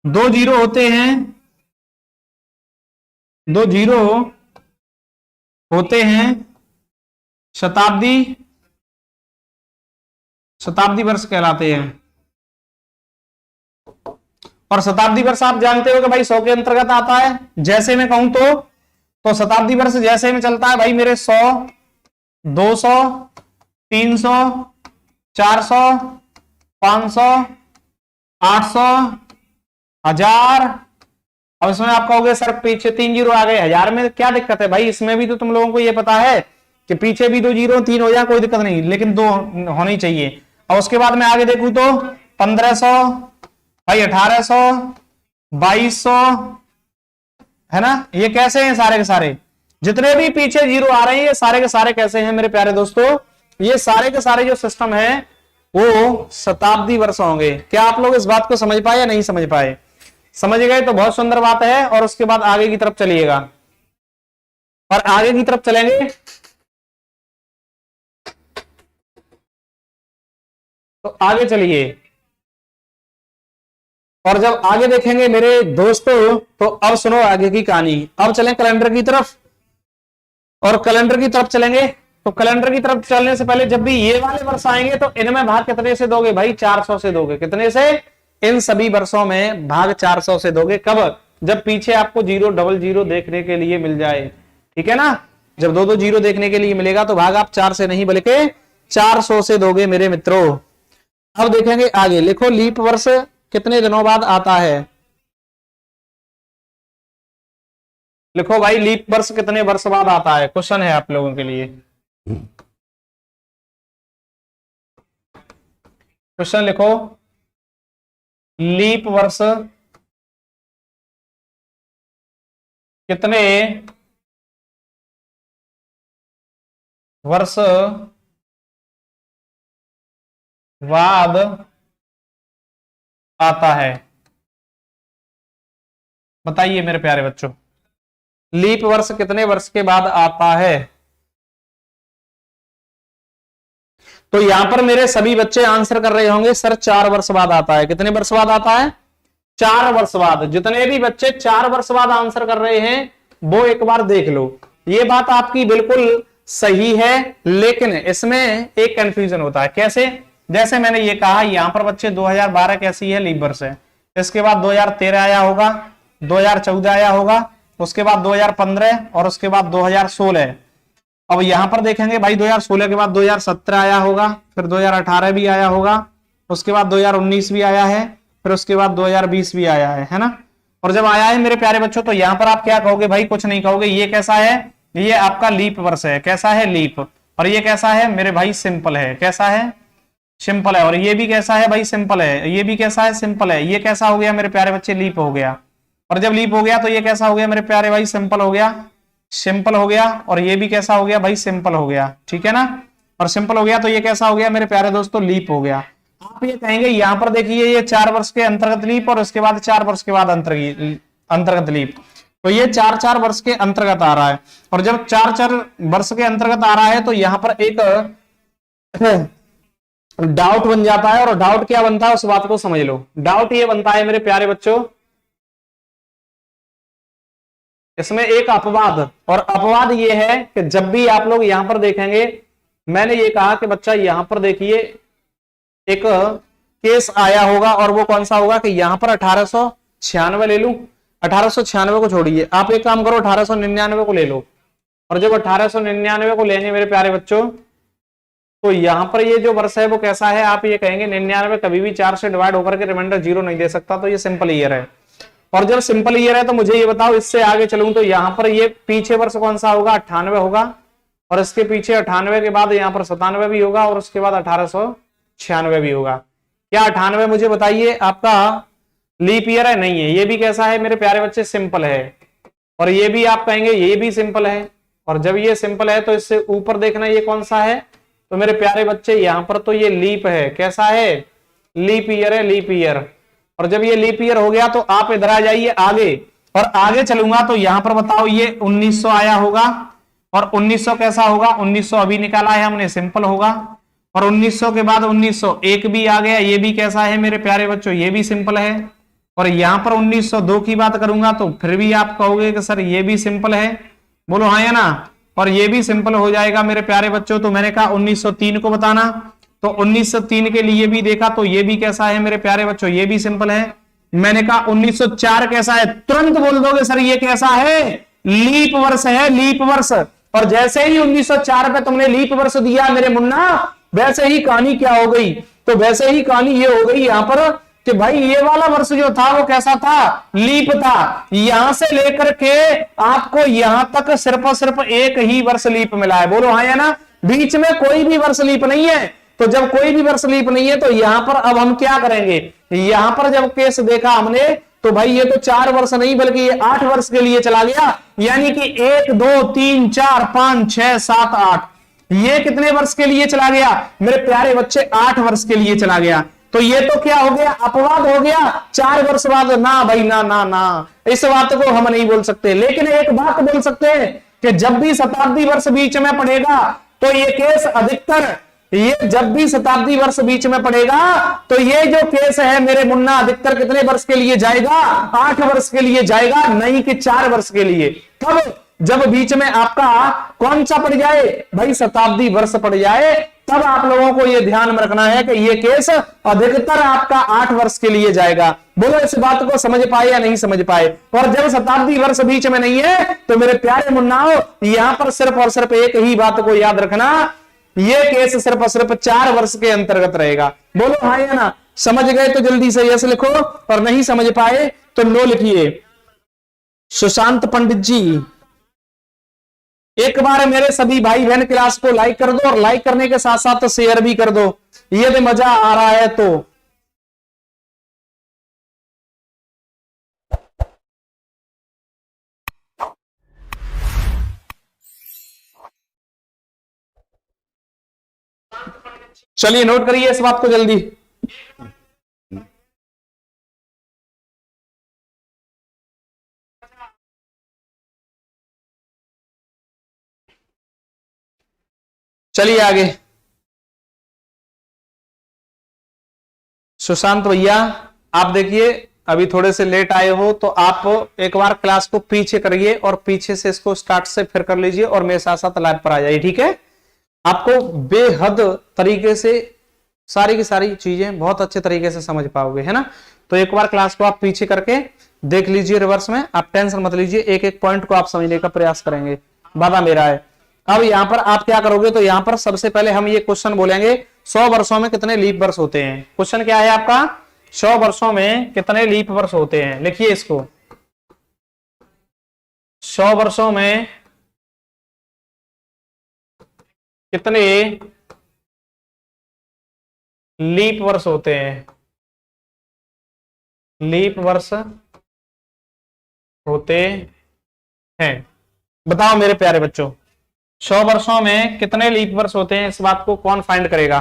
2 जीरो होते हैं, 2 जीरो होते हैं, शताब्दी, शताब्दी वर्ष कहलाते हैं। और शताब्दी वर्ष आप जानते हो कि भाई 100 के अंतर्गत आता है। जैसे मैं कहूं तो शताब्दी वर्ष जैसे में चलता है भाई मेरे 100, 200, 300, 400, 500, 800, 1000। अब इसमें आप कहोगे सर पीछे 3 जीरो आ गए, 1000 में क्या दिक्कत है भाई? इसमें भी तो तुम लोगों को ये पता है कि पीछे भी 2 जीरो 3 हो जाए कोई दिक्कत नहीं, लेकिन 2 होनी चाहिए। और उसके बाद मैं आगे देखूं तो 1500 भाई, 1800, 2200, है ना। ये कैसे हैं सारे के सारे, जितने भी पीछे जीरो आ रहे हैं ये सारे के सारे कैसे हैं मेरे प्यारे दोस्तों, ये सारे के सारे जो सिस्टम है वो शताब्दी वर्ष होंगे। क्या आप लोग इस बात को समझ पाए या नहीं समझ पाए? समझ गए तो बहुत सुंदर बात है। और उसके बाद आगे की तरफ चलिएगा, और आगे की तरफ चलेंगे तो आगे चलिए। और जब आगे देखेंगे मेरे दोस्तों तो अब सुनो आगे की कहानी। अब चलें कैलेंडर की तरफ, और कैलेंडर की तरफ चलेंगे तो कैलेंडर की तरफ चलने से पहले जब भी ये वाले वर्ष आएंगे तो इनमें भाग कितने से दोगे भाई? 400 से दोगे। कितने से? इन सभी वर्षों में भाग 400 से दोगे। कब? जब पीछे आपको 0 डबल 0 देखने के लिए मिल जाए। ठीक है ना। जब 2 2 जीरो देखने के लिए मिलेगा तो भाग आप 4 से नहीं बल्कि 400 से दोगे मेरे मित्रों। अब देखेंगे आगे, लिखो लीप वर्ष कितने दिनों बाद आता है? लिखो भाई लीप वर्ष कितने वर्ष बाद आता है? क्वेश्चन है आप लोगों के लिए। क्वेश्चन लिखो, लीप वर्ष कितने वर्ष बाद आता है? बताइए मेरे प्यारे बच्चों, लीप वर्ष कितने वर्ष के बाद आता है? तो यहां पर मेरे सभी बच्चे आंसर कर रहे होंगे सर 4 वर्ष बाद आता है। कितने वर्ष बाद आता है? 4 वर्ष बाद। जितने भी बच्चे 4 वर्ष बाद आंसर कर रहे हैं वो एक बार देख लो। ये बात आपकी बिल्कुल सही है, लेकिन इसमें एक कंफ्यूजन होता है। कैसे? जैसे मैंने ये कहा यहां पर बच्चे 2012 कैसी है? लीप वर्ष है। इसके बाद 2013 आया होगा, 2014 आया होगा, उसके बाद 2015 और उसके बाद 2016। अब यहां पर देखेंगे भाई 2016 के बाद 2017 आया होगा, फिर 2018 भी आया होगा, उसके बाद 2019 भी आया है, फिर उसके बाद 2020 भी आया है ना। और जब आया है मेरे प्यारे बच्चों तो यहां पर आप क्या कहोगे भाई? कुछ नहीं कहोगे। ये कैसा है? ये आपका लीप वर्ष है। कैसा है? लीप। और ये कैसा है मेरे भाई? सिंपल है। कैसा है? सिंपल है। और ये भी कैसा है भाई? सिंपल है। ये भी कैसा है? सिंपल है। ये कैसा हो गया मेरे प्यारे बच्चे? लीप हो गया। और जब लीप हो गया तो ये कैसा हो गया मेरे प्यारे भाई? सिंपल हो गया। सिंपल हो गया। और ये भी कैसा हो गया भाई? सिंपल हो गया। ठीक है ना? और सिंपल हो गया तो ये कैसा हो गया मेरे प्यारे दोस्तों? लीप हो गया। आप ये कहेंगे यहां पर देखिए ये 4 वर्ष के अंतर्गत लीप और उसके बाद 4 वर्ष के बाद अंतर्गत लीप। तो ये 4-4 वर्ष के अंतर्गत आ रहा है। और जब 4-4 वर्ष के अंतर्गत आ रहा है तो यहां पर एक डाउट बन जाता है। और डाउट क्या बनता है उस बात को समझ लो। डाउट ये बनता है मेरे प्यारे बच्चों, इसमें एक अपवाद। और अपवाद ये है कि जब भी आप लोग यहां पर देखेंगे, मैंने ये कहा कि बच्चा यहां पर देखिए एक केस आया होगा और वो कौन सा होगा कि यहां पर 1896 ले लूं। 1896 को छोड़िए, आप एक काम करो 1899 को ले लो। और जब 1899 को लेंगे मेरे प्यारे बच्चों तो यहां पर ये जो वर्ष है वो कैसा है? आप ये कहेंगे 99 कभी भी 4 से डिवाइड होकर के रिमाइंडर 0 नहीं दे सकता, तो ये सिंपल ईयर है। और जब सिंपल ईयर है तो मुझे ये बताओ इससे आगे चलूं तो यहां पर ये पीछे वर्ष कौन सा होगा? 98 होगा। और इसके पीछे 98 के बाद यहां पर 97 भी होगा और उसके बाद 1896 भी होगा। क्या 98 मुझे बताइए आपका लीप ईयर है? नहीं है। ये भी कैसा है मेरे प्यारे बच्चे? सिंपल है। और ये भी आप कहेंगे ये भी सिंपल है। और जब ये सिंपल है तो इससे ऊपर देखना ये कौन सा है? तो मेरे प्यारे बच्चे यहां पर तो ये लीप है। कैसा है? लीप ईयर है। Leap year. और जब ये लीप ईयर हो गया तो आप इधर आ जाइए आगे। और आगे चलूंगा तो यहां पर बताओ ये 1900 आया होगा। और 1900 कैसा होगा? 1900 अभी निकाला है हमने, सिंपल होगा। और 1900 के बाद 1901 भी आ गया। ये भी कैसा है मेरे प्यारे बच्चों? ये भी सिंपल है। और यहां पर 1902 की बात करूंगा तो फिर भी आप कहोगे कि सर ये भी सिंपल है। बोलो हाँ या ना? और ये भी सिंपल हो जाएगा मेरे प्यारे बच्चों। तो मैंने कहा 1903 को बताना, तो 1903 के लिए भी देखा तो ये भी कैसा है मेरे प्यारे बच्चों? ये भी सिंपल है। मैंने कहा 1904 कैसा है? तुरंत बोल दोगे सर ये कैसा है? लीप वर्ष है। लीप वर्ष। और जैसे ही 1904 पे तुमने लीप वर्ष दिया मेरे मुन्ना, वैसे ही कहानी क्या हो गई? तो वैसे ही कहानी ये हो गई यहां पर कि भाई ये वाला वर्ष जो था वो कैसा था? लीप था। यहां से लेकर के आपको यहां तक सिर्फ और सिर्फ एक ही वर्ष लीप मिला है। बोलो हाँ या ना? बीच में कोई भी वर्ष लीप नहीं है। तो जब कोई भी वर्ष लीप नहीं है तो यहां पर अब हम क्या करेंगे? यहां पर जब केस देखा हमने तो भाई ये तो 4 वर्ष नहीं बल्कि ये 8 वर्ष के लिए चला गया। यानी कि 1 2 3 4 5 6 7 8, ये कितने वर्ष के लिए चला गया मेरे प्यारे बच्चे? 8 वर्ष के लिए चला गया। तो ये तो क्या हो गया? अपवाद हो गया। 4 वर्ष बाद ना भाई ना ना ना, इस बात को हम नहीं बोल सकते। लेकिन एक बात बोल सकते हैं कि जब भी शताब्दी वर्ष बीच में पड़ेगा तो ये केस अधिकतर, ये जब भी शताब्दी वर्ष बीच में पड़ेगा तो ये जो केस है मेरे मुन्ना अधिकतर कितने वर्ष के लिए जाएगा? 8 वर्ष के लिए जाएगा, नहीं कि 4 वर्ष के लिए। कब? जब बीच में आपका कौन सा पड़ जाए भाई? शताब्दी वर्ष पड़ जाए। तब आप लोगों को यह ध्यान में रखना है कि यह केस अधिकतर आपका 8 वर्ष के लिए जाएगा। बोलो इस बात को समझ पाए या नहीं समझ पाए? और जब शताब्दी वर्ष बीच में नहीं है तो मेरे प्यारे मुन्नाओ यहां पर सिर्फ और सिर्फ एक ही बात को याद रखना, यह केस सिर्फ और सिर्फ 4 वर्ष के अंतर्गत रहेगा। बोलो हाँ या ना? समझ गए तो जल्दी से यस लिखो, और नहीं समझ पाए तो नो लिखिए। सुशांत पंडित जी, एक बार मेरे सभी भाई बहन क्लास को लाइक कर दो, और लाइक करने के साथ साथ शेयर भी कर दो यदि मजा आ रहा है तो। चलिए नोट करिए इस बात को जल्दी। चलिए आगे। सुशांत भैया आप देखिए अभी थोड़े से लेट आए हो तो आप एक बार क्लास को पीछे करिए और पीछे से इसको स्टार्ट से फिर कर लीजिए और मेरे साथ साथ लाइव पर आ जाइए, ठीक है? आपको बेहद तरीके से सारी की सारी चीजें बहुत अच्छे तरीके से समझ पाओगे, है ना? तो एक बार क्लास को आप पीछे करके देख लीजिए रिवर्स में, आप टेंशन मत लीजिए, एक एक पॉइंट को आप समझने का प्रयास करेंगे, वादा मेरा है। अब यहां पर आप क्या करोगे तो यहां पर सबसे पहले हम ये क्वेश्चन बोलेंगे 100 वर्षों में कितने लीप वर्ष होते हैं। क्वेश्चन क्या है आपका? 100 वर्षों में कितने लीप वर्ष होते हैं। लिखिए इसको, 100 वर्षों में कितने लीप वर्ष होते हैं, लीप वर्ष होते हैं। बताओ मेरे प्यारे बच्चों, 100 वर्षों में कितने लीप वर्ष होते हैं, इस बात को कौन फाइंड करेगा?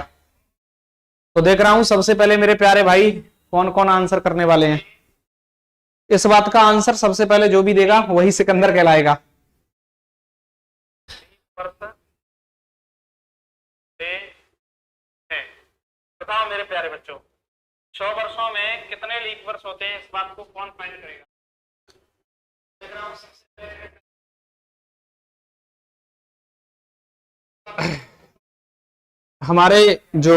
तो देख रहा हूं सबसे पहले मेरे प्यारे भाई कौन कौन आंसर करने वाले हैं। इस बात का आंसर सबसे पहले जो भी देगा वही सिकंदर कहलाएगा। बताओ मेरे प्यारे बच्चों, 100 वर्षों में कितने लीप वर्ष होते हैं, इस बात को कौन फाइंड करेगा? हमारे जो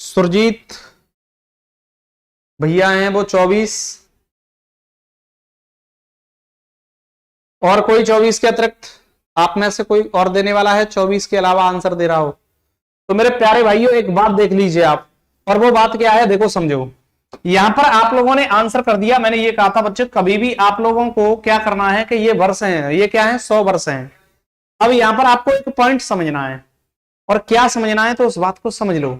सुरजीत भैया हैं वो 24, और कोई 24 के अतिरिक्त आप में से कोई और देने वाला है 24 के अलावा आंसर दे रहा हो? तो मेरे प्यारे भाइयों एक बात देख लीजिए आप, और वो बात क्या है देखो समझो। यहां पर आप लोगों ने आंसर कर दिया, मैंने ये कहा था बच्चे कभी भी आप लोगों को क्या करना है कि ये वर्ष हैं, ये क्या है 100 वर्ष हैं। अब यहां पर आपको एक पॉइंट समझना है, और क्या समझना है तो उस बात को समझ लो।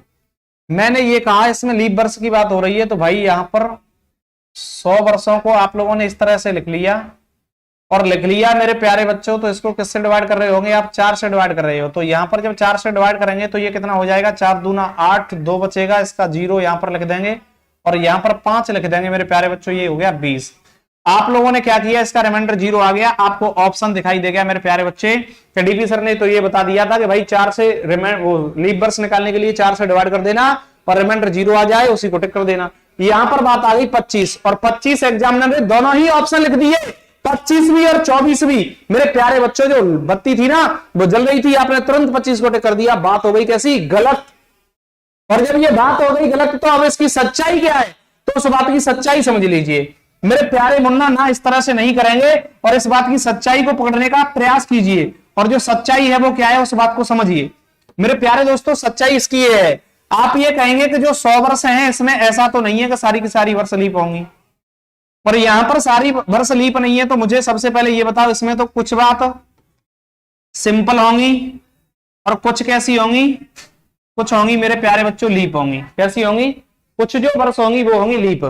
मैंने ये कहा इसमें लीप वर्ष की बात हो रही है, तो भाई यहां पर 100 वर्षों को आप लोगों ने इस तरह से लिख लिया, और लिख लिया मेरे प्यारे बच्चों, तो इसको किससे डिवाइड कर रहे होंगे आप? 4 से डिवाइड कर रहे हो। तो यहां पर जब 4 से डिवाइड करेंगे तो ये कितना हो जाएगा? 4 दूना 8, 2 बचेगा, इसका 0 यहां पर लिख देंगे, और यहां पर 5 लिख देंगे मेरे प्यारे बच्चों, ये हो गया 20। आप लोगों ने क्या किया, इसका रिमाइंडर 0 आ गया, आपको ऑप्शन दिखाई दे गया मेरे प्यारे बच्चे। डीपी सर ने तो ये बता दिया था कि भाई 4 से लीप वर्ष निकालने के लिए 4 से डिवाइड कर देना और रिमाइंडर 0 आ जाए उसी को टिक कर देना। यहां पर बात आ गई 25, और 25 एग्जामिनर ने दोनों ही ऑप्शन लिख दिए, 25 भी और 24 भी। मेरे प्यारे बच्चों जो बत्ती थी ना वो जल रही थी, आपने तुरंत 25 को टिक कर दिया, बात हो गई कैसी? गलत। और जब ये बात हो गई गलत तो अब इसकी सच्चाई क्या है, तो उस बात की सच्चाई समझ लीजिए मेरे प्यारे मुन्ना, ना इस तरह से नहीं करेंगे, और इस बात की सच्चाई को पकड़ने का प्रयास कीजिए, और जो सच्चाई है वो क्या है उस बात को समझिए मेरे प्यारे दोस्तों। सच्चाई इसकी ये है, आप ये कहेंगे कि जो 100 वर्ष हैं इसमें ऐसा तो नहीं है कि सारी की सारी वर्ष लीप होंगी, पर यहां पर सारी वर्ष लीप नहीं है, तो मुझे सबसे पहले ये बताओ इसमें तो कुछ बात सिंपल होंगी और कुछ कैसी होंगी? कुछ होंगी मेरे प्यारे बच्चों लीप होंगी। कैसी होंगी? कुछ जो वर्ष होंगी वो होंगी लीप,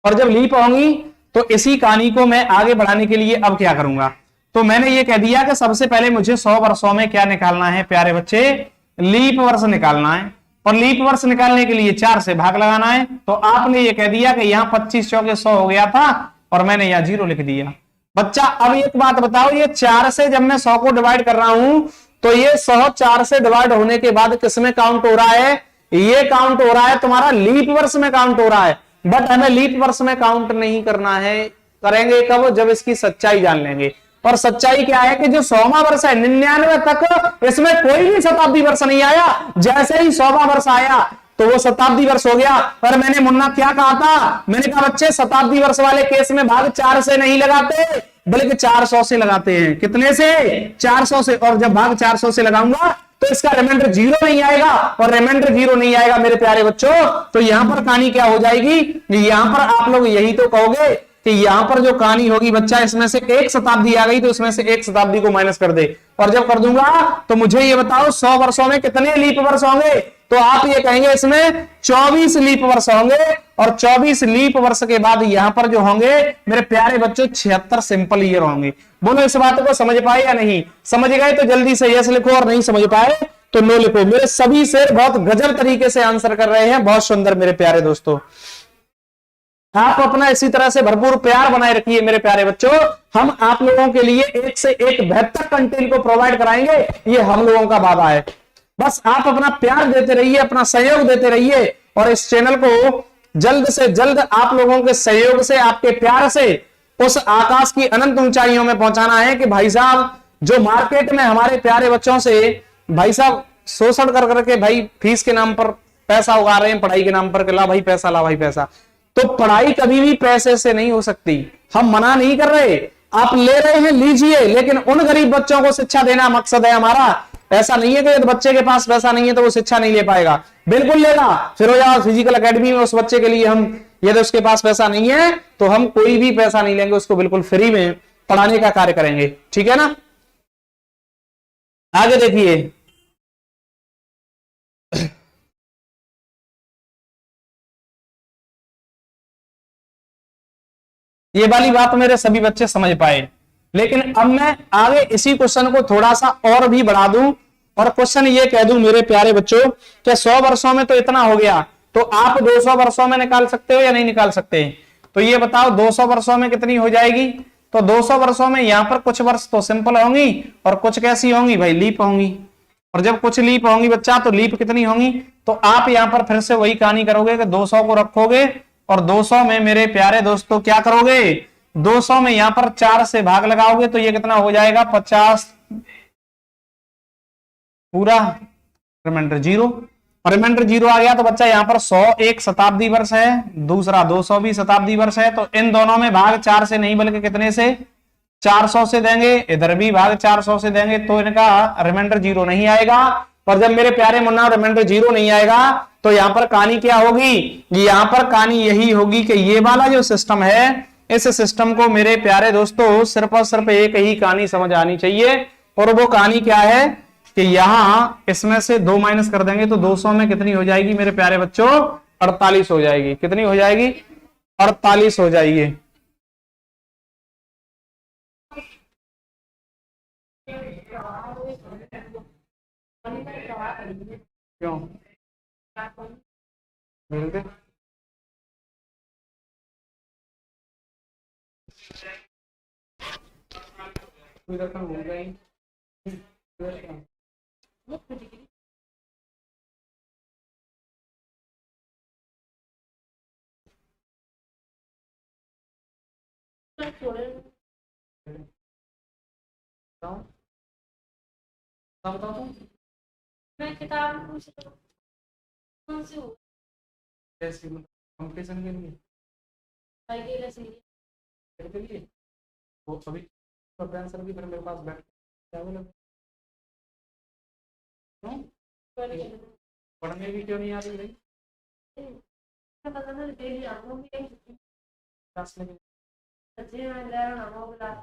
और जब लीप होंगी तो इसी कहानी को मैं आगे बढ़ाने के लिए अब क्या करूंगा, तो मैंने ये कह दिया कि सबसे पहले मुझे 100 वर्षों में क्या निकालना है प्यारे बच्चे? लीप वर्ष निकालना है, और लीप वर्ष निकालने के लिए 4 से भाग लगाना है। तो आपने ये कह दिया कि यहाँ 25 चौके 100 हो गया था, और मैंने यहाँ 0 लिख दिया। बच्चा अब एक बात बताओ, ये 4 से जब मैं 100 को डिवाइड कर रहा हूं तो ये 100 4 से डिवाइड होने के बाद किसमें काउंट हो रहा है? ये काउंट हो रहा है तुम्हारा लीप वर्ष में काउंट हो रहा है, बट हमें लीप वर्ष में काउंट नहीं करना है। करेंगे कब? जब इसकी सच्चाई जान लेंगे। और सच्चाई क्या है कि जो 100वां वर्ष है 99 तक इसमें कोई भी शताब्दी वर्ष नहीं आया, जैसे ही 100वां वर्ष आया तो वो शताब्दी वर्ष हो गया। पर मैंने मुन्ना क्या कहा था? मैंने कहा बच्चे शताब्दी वर्ष वाले केस में भाग 4 से नहीं लगाते बल्कि 400 से लगाते हैं। कितने से? 400 से। और जब भाग 400 से लगाऊंगा तो इसका रिमाइंडर 0 नहीं आएगा, और रिमाइंडर 0 नहीं आएगा मेरे प्यारे बच्चों, तो यहां पर कहानी क्या हो जाएगी? यहां पर आप लोग यही तो कहोगे कि यहां पर जो कहानी होगी बच्चा इसमें से एक शताब्दी आ गई तो इसमें से एक शताब्दी को माइनस कर दे, और जब कर दूंगा तो मुझे ये बताओ 100 वर्षों में कितने लीप वर्ष होंगे? तो आप ये कहेंगे इसमें 24 लीप वर्ष होंगे, और 24 लीप वर्ष के बाद यहां पर जो होंगे मेरे प्यारे बच्चों 76 सिंपल ईयर होंगे। बोलो इस बात को समझ पाए या नहीं? समझ गए तो जल्दी से यस लिखो, और नहीं समझ पाए तो नो लिखो। मेरे सभी शेर बहुत गजब तरीके से आंसर कर रहे हैं, बहुत सुंदर मेरे प्यारे दोस्तों। आप अपना इसी तरह से भरपूर प्यार बनाए रखिए मेरे प्यारे बच्चों। हम आप लोगों के लिए एक से एक बेहतर कंटेंट को प्रोवाइड कराएंगे, ये हम लोगों का वादा है। बस आप अपना प्यार देते रहिए, अपना सहयोग देते रहिए, और इस चैनल को जल्द से जल्द आप लोगों के सहयोग से, आपके प्यार से उस आकाश की अनंत ऊंचाइयों में पहुंचाना है कि भाई साहब जो मार्केट में हमारे प्यारे बच्चों से भाई साहब शोषण कर करके भाई फीस के नाम पर पैसा उगा रहे हैं, पढ़ाई के नाम पर ला भाई पैसा, ला भाई पैसा, तो पढ़ाई कभी भी पैसे से नहीं हो सकती। हम मना नहीं कर रहे, आप ले रहे हैं लीजिए, लेकिन उन गरीब बच्चों को शिक्षा देना मकसद है हमारा। ऐसा नहीं है कि यदि बच्चे के पास पैसा नहीं है तो वो शिक्षा नहीं ले पाएगा, बिल्कुल लेगा। फिरोजाबाद फिजिकल एकेडमी में उस बच्चे के लिए हम, यदि उसके पास पैसा नहीं है तो हम कोई भी पैसा नहीं लेंगे, उसको बिल्कुल फ्री में पढ़ाने का कार्य करेंगे, ठीक है ना। आगे देखिए, ये वाली बात मेरे सभी बच्चे समझ पाए। लेकिन अब मैं आगे इसी क्वेश्चन को थोड़ा सा और भी बढ़ा दूं और क्वेश्चन ये कह दूं मेरे प्यारे बच्चों कि 100 वर्षों में तो इतना हो गया, तो आप 200 वर्षों में निकाल सकते हो या नहीं निकाल सकते? तो ये बताओ 200 वर्षों में कितनी हो जाएगी? तो 200 वर्षों में यहां पर कुछ वर्ष तो सिंपल होंगी और कुछ कैसी होंगी भाई, लीप होंगी। और जब कुछ लीप होंगी बच्चा, तो लीप कितनी होंगी? तो आप यहां पर फिर से वही कहानी करोगे कि 200 को रखोगे और 200 में मेरे प्यारे दोस्तों क्या करोगे, 200 में यहां पर 4 से भाग लगाओगे तो ये कितना हो जाएगा, 50 पूरा, रिमाइंडर 0। रिमाइंडर 0 आ गया तो बच्चा यहां पर 100 एक शताब्दी वर्ष है, दूसरा 200 भी शताब्दी वर्ष है। तो इन दोनों में भाग 4 से नहीं बल्कि कितने से, 400 से देंगे, इधर भी भाग 400 से देंगे, तो इनका रिमाइंडर 0 नहीं आएगा। पर जब मेरे प्यारे मुन्ना रिमाइंडर 0 नहीं आएगा तो यहां पर कहानी क्या होगी, यहां पर कहानी यही होगी कि ये वाला जो सिस्टम है, इस सिस्टम को मेरे प्यारे दोस्तों सिर्फ और सिर्फ एक ही कहानी समझ आनी चाहिए। और वो कहानी क्या है कि यहां इसमें से 2 माइनस कर देंगे तो 200 में कितनी हो जाएगी मेरे प्यारे बच्चों, 48 हो जाएगी। कितनी हो जाएगी? 48 हो जाएगी। क्यों मिलते हो गई?
मैं किताब पूछ रही हूँ, कौन सी हो?
कंपटीशन के लिए
भाई के लिए सही
के लिए वो अभी तो आंसर भी फिर मेरे पास बैठ क्या बोले, क्यों
है।
पढ़ने भी क्यों नहीं आ रही भाई?
पता नहीं डेली आऊँ भी
क्लास में
सच्ची में ले रहा हूँ बोला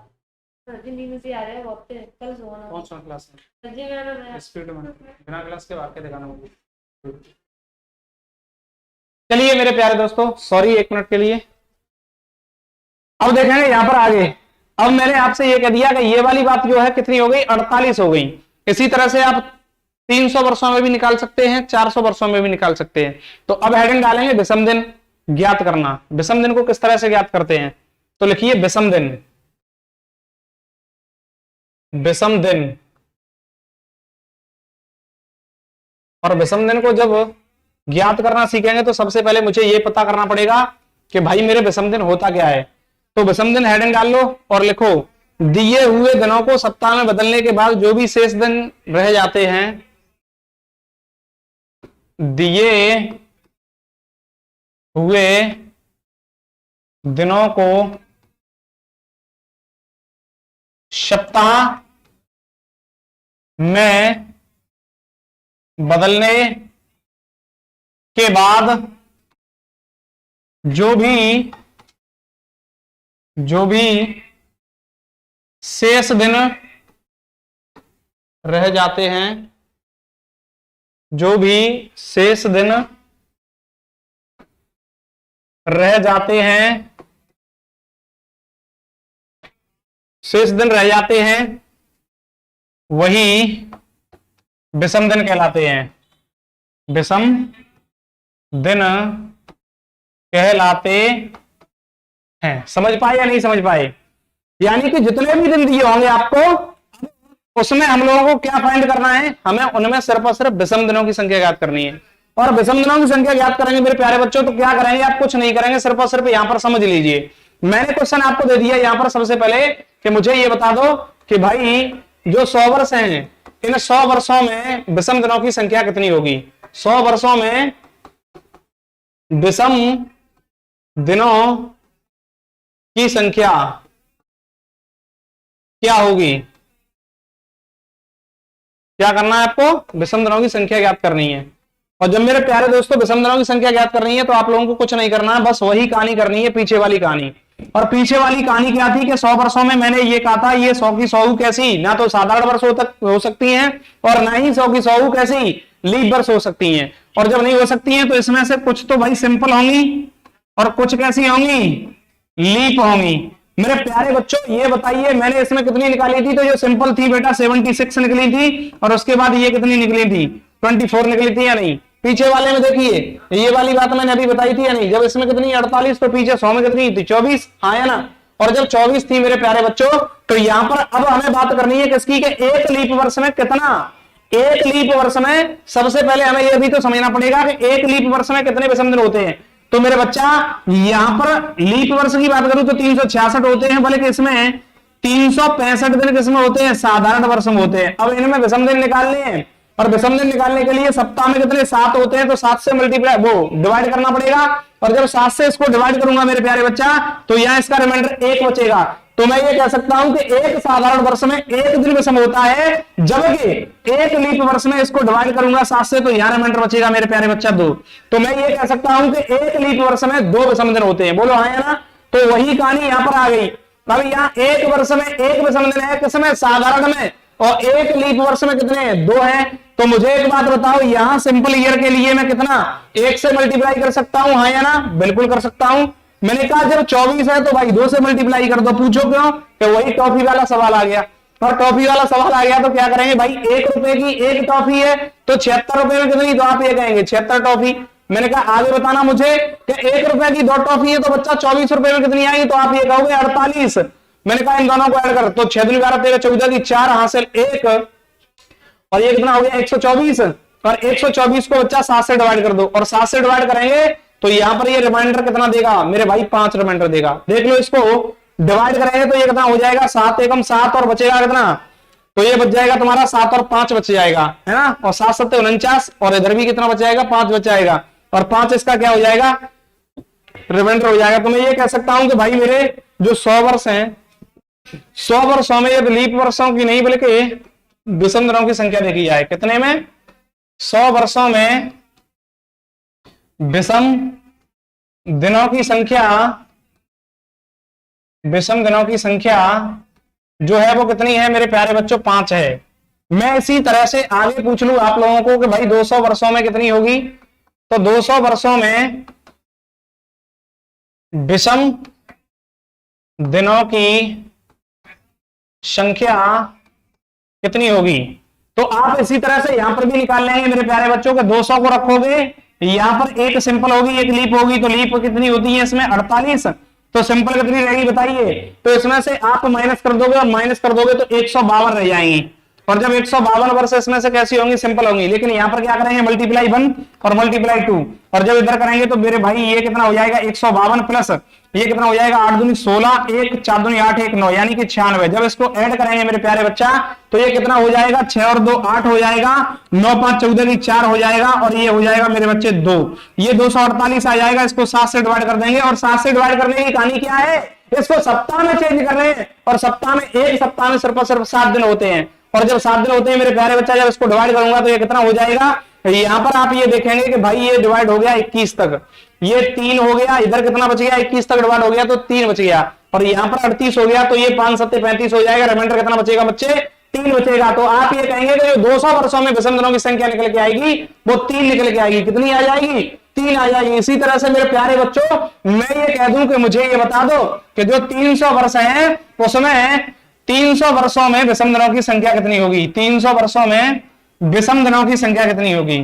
सच्ची नींद से आ रहे हैं वक्त कल सोना
कौन सा क्लास में?
सच्ची में
स्पीड में बिना क्लास के वाक्य दिखाना मुझे। चलिए मेरे प्यारे दोस्तों, सॉरी 1 मिनट के लिए। अब देखेंगे यहां पर आगे। अब मैंने आपसे ये कह दिया कि ये वाली बात जो है कितनी हो गई, 48 हो गई। इसी तरह से आप 300 वर्षों में भी निकाल सकते हैं, 400 वर्षों में भी निकाल सकते हैं। तो अब हेडिंग डालेंगे विषम दिन ज्ञात करना। विषम दिन को किस तरह से ज्ञात करते हैं? तो लिखिए विषम दिन। विषम दिन, और विषम दिन को जब ज्ञात करना सीखेंगे तो सबसे पहले मुझे यह पता करना पड़ेगा कि भाई मेरे विषम दिन होता क्या है। तो विषम दिन हेडिंग डाल लो और लिखो दिए हुए दिनों को सप्ताह में बदलने के बाद जो भी शेष दिन रह जाते हैं, दिए हुए दिनों को सप्ताह में बदलने के बाद जो भी शेष दिन रह जाते हैं, जो भी शेष दिन रह जाते हैं, शेष दिन रह जाते हैं वही विषम दिन कहलाते हैं। विषम दिन कहलाते हैं। समझ पाए या नहीं समझ पाए? यानी कि जितने भी दिन दिए होंगे आपको, उसमें हम लोगों को क्या फाइंड करना है, हमें उनमें सिर्फ और सिर्फ विषम दिनों की संख्या ज्ञात करनी है। और विषम दिनों की संख्या ज्ञात करेंगे मेरे प्यारे बच्चों, तो क्या करेंगे आप? कुछ नहीं करेंगे, सिर्फ और सिर्फ यहां पर समझ लीजिए। मैंने क्वेश्चन आपको दे दिया यहां पर सबसे पहले कि मुझे ये बता दो कि भाई जो 100 वर्ष हैं, इन 100 वर्षों में विषम दिनों की संख्या कितनी होगी। 100 वर्षों में विषम दिनों की संख्या क्या होगी? क्या करना है आपको? विषम दिनों की संख्या ज्ञात करनी है। और जब मेरे प्यारे दोस्तों विषम दिनों की संख्या ज्ञात करनी है तो आप लोगों को कुछ नहीं करना है, बस वही कहानी करनी है, पीछे वाली कहानी। और पीछे वाली कहानी क्या थी कि 100 वर्षों में मैंने ये कहा था ये 100 की 100 कैसी, ना तो साधारण वर्ष हो सकती हैं और ना ही 100 की 100 कैसी लीप वर्ष हो सकती हैं, और जब नहीं हो सकती हैं तो इसमें से कुछ तो भाई सिंपल होंगी और कुछ कैसी होंगी, लीप होंगी। मेरे प्यारे बच्चों ये बताइए मैंने इसमें कितनी निकाली थी, तो जो सिंपल थी बेटा 76 निकली थी, और उसके बाद ये कितनी निकली थी, 24 निकली थी या नहीं। पीछे वाले में देखिए ये वाली बात मैंने अभी बताई थी या नहीं, जब इसमें कितनी 48 तो पीछे 100 में कितनी थी 24, हाँ या ना। और जब 24 थी मेरे प्यारे बच्चों, तो यहां पर अब हमें बात करनी है किसकी, के एक लीप वर्ष में कितना, एक लीप वर्ष में सबसे पहले हमें यह भी तो समझना पड़ेगा कि एक लीप वर्ष में कितने विषम दिन होते हैं। तो मेरे बच्चा यहां पर लीप वर्ष की बात करूं तो 366 होते हैं, बल्कि इसमें 365 दिन किसमें होते हैं, साधारण वर्ष में होते हैं। अब इनमें विषम दिन निकालने हैं, और विषम दिन निकालने के लिए सप्ताह में कितने 7 होते हैं, तो 7 से मल्टीप्लाई वो डिवाइड करना पड़ेगा, और जब 7 से इसको डिवाइड करूंगा मेरे प्यारे बच्चा, तो यहां इसका रिमाइंडर 1 बचेगा। तो मैं ये कह सकता हूं कि एक साधारण वर्ष में एक दिन विषम होता है, जबकि एक लीप वर्ष में इसको डिवाइड करूंगा 7 से, तो यहां रिमाइंडर बचेगा मेरे प्यारे बच्चा 2। तो मैं ये कह सकता हूं कि एक लीप वर्ष में 2 विषम दिन होते हैं, बोलो हाँ या ना। तो वही कहानी यहां पर आ गई। अब यहाँ एक वर्ष में एक विषम दिन है किसमें, साधारण में, और एक लीप वर्ष में कितने, 2 हैं। तो मुझे एक बात बताओ, यहां सिंपल ईयर के लिए मैं कितना 1 से मल्टीप्लाई कर सकता हूं, हाँ या ना, बिल्कुल कर सकता हूं। मैंने कहा जब 24 है तो भाई 2 से मल्टीप्लाई कर दो। पूछो क्यों, कि वही टॉफी वाला सवाल आ गया, और टॉफी वाला सवाल आ गया तो क्या करेंगे भाई, 1 रुपए की एक टॉफी है तो 76 रुपए में कितनी, तो आप ये कहेंगे 76 टॉफी। मैंने कहा आगे बताना मुझे कि 1 रुपए की 2 टॉफी है तो बच्चा 24 रुपए में कितनी आएगी, तो आप ये कहोगे 48। मैंने कहा इन दोनों को ऐड कर, तो 6 दूनी 12 13 14 की 4 हासिल 1, और ये कितना हो गया 124, और 124 को बच्चा 7 से डिवाइड कर दो, और 7 से डिवाइड करेंगे तो यहां पर ये रिमाइंडर कितना देगा मेरे भाई, 5 रिमाइंडर देगा। देख लो इसको डिवाइड करेंगे तो ये कितना हो जाएगा, 7 एकम 7, और बचेगा कितना, तो ये बच जाएगा तुम्हारा 7 और 5 बच जाएगा, है ना, और 7 7 49, और इधर भी कितना बच जाएगा, 5 बच जाएगा, और 5 इसका क्या हो जाएगा, रिमाइंडर हो जाएगा। तो मैं ये कह सकता हूं कि भाई मेरे जो 100 वर्ष हैं, 100 वर्षों में यदि लीप वर्षों की नहीं बल्कि विषम दिनों की संख्या देखी जाए, कितने में, 100 वर्षों में विषम दिनों की संख्या, विषम दिनों की संख्या जो है वो कितनी है मेरे प्यारे बच्चों, 5 है। मैं इसी तरह से आगे पूछ लूं आप लोगों को कि भाई 200 वर्षों में कितनी होगी, तो 200 वर्षों में विषम दिनों की संख्या कितनी होगी। तो आप इसी तरह से यहां पर भी निकाल लेंगे मेरे प्यारे बच्चों के, 200 को रखोगे, यहां पर एक सिंपल होगी एक लीप होगी, तो लीप कितनी होती है इसमें 48, तो सिंपल कितनी रहेगी बताइए। तो इसमें से आप माइनस कर दोगे, और माइनस कर दोगे तो 152 रह जाएंगी, और जब 152 वर्ष इसमें से कैसी होंगी, सिंपल होंगी। लेकिन यहां पर क्या करेंगे, मल्टीप्लाई 1 और मल्टीप्लाई 2, और जब इधर करेंगे तो मेरे भाई ये कितना हो जाएगा 152 प्लस ये कितना हो जाएगा 8 दूनी 16, 1 4 दूनी 8 1 9, यानी कि 96। जब इसको ऐड करेंगे मेरे प्यारे बच्चा तो ये कितना हो जाएगा, 6 और 2 8 हो जाएगा, 9 5 14 की 4 हो जाएगा, और ये हो जाएगा मेरे बच्चे 2, ये 248 आ जाएगा। इसको 7 से डिवाइड कर देंगे, और 7 से डिवाइड करने की कहानी क्या है, इसको सप्ताह में चेंज कर रहे हैं, और सप्ताह में एक सप्ताह में सिर्फ 7 दिन होते हैं, और जब 7 दिन होते हैं मेरे प्यारे बच्चा, जब इसको डिवाइड करूंगा तो ये कितना हो जाएगा, यहां पर आप ये देखेंगे कि भाई ये डिवाइड हो गया 21 तक, ये 3 हो गया, इधर कितना बच गया 21 तक डिवाइड हो गया तो 3 बच गया, और यहां पर 38 हो गया, तो ये 5 7 35 हो जाएगा, रिमाइंडर कितना बचेगा बच्चे 3 बचेगा। तो आप ये कहेंगे कि जो 200 वर्षों में विषम दिनों की संख्या निकल के आएगी वो 3 निकल के आएगी। कितनी आ जाएगी, 3 आ जाएगी। इसी तरह से मेरे प्यारे बच्चों मैं ये कह दूं कि मुझे ये बता दो कि जो 300 वर्ष है उसमें 300 वर्षों में विषम दिनों की संख्या कितनी होगी, 300 वर्षों में विषम दिनों की संख्या कितनी होगी।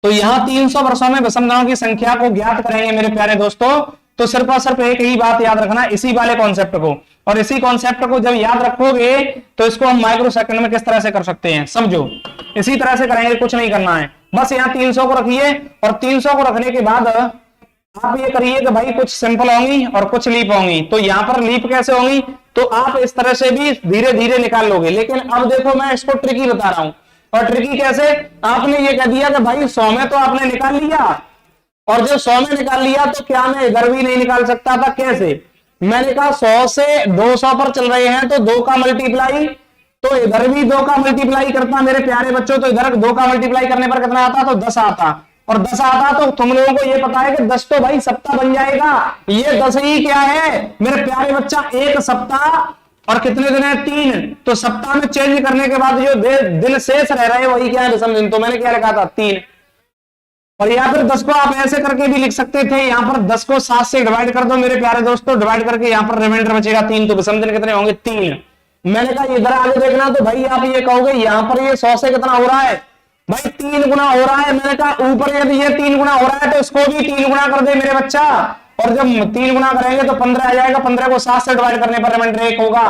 तो यहां 300 वर्षों में विषम दिनों की संख्या को ज्ञात करेंगे मेरे प्यारे दोस्तों, तो सिर्फ और सिर्फ एक ही बात याद रखना, इसी वाले कॉन्सेप्ट को, और इसी कॉन्सेप्ट को जब याद रखोगे तो इसको हम माइक्रो सेकंड में किस तरह से कर सकते हैं समझो। इसी तरह से करेंगे, कुछ नहीं करना है, बस यहाँ 300 को रखिए, और 300 को रखने के बाद आप ये करिए कि भाई कुछ सिंपल होंगी और कुछ लीप होंगी। तो यहां पर लीप कैसे होंगी, तो आप इस तरह से भी धीरे धीरे निकाल लोगे। लेकिन अब देखो मैं इसको ट्रिकी बता रहा हूं, और ट्रिकी कैसे, आपने ये कह दिया कि भाई 100 में तो आपने निकाल लिया, और जब 100 में निकाल लिया तो क्या मैं इधर भी नहीं निकाल सकता था, कैसे, मैंने कहा 100 से 200 पर चल रहे हैं तो 2 का मल्टीप्लाई, तो इधर भी 2 का मल्टीप्लाई करता मेरे प्यारे बच्चों, तो इधर 2 का मल्टीप्लाई करने पर कितना आता, तो 10 आता, और 10 आता तो तुम लोगों को ये पता है कि 10 तो भाई सप्ताह बन जाएगा, ये 10 ही क्या है मेरे प्यारे बच्चा, एक सप्ताह और कितने दिन है 3, तो सप्ताह में चेंज करने के बाद जो दिन शेष रह रहे हैं वही क्या है विषम दिन। तो मैंने क्या लिखा था 3। और या फिर 10 को आप ऐसे करके भी लिख सकते थे, यहां पर 10 को 7 से डिवाइड कर दो मेरे प्यारे दोस्तों, डिवाइड करके यहां पर रिमाइंडर बचेगा 3, तो विषम दिन कितने होंगे 3। मैंने कहा इधर आगे देखना, तो भाई आप ये कहोगे यहां पर ये 100 से कितना हो रहा है भाई 3 गुना हो रहा है। मैंने कहा ऊपर यदि ये 3 गुना हो रहा है तो इसको भी 3 गुना कर दे मेरे बच्चा, और जब 3 गुना करेंगे तो 15 आ जाएगा, 15 को 7 से डिवाइड करने पर रिमाइंडर 1 होगा।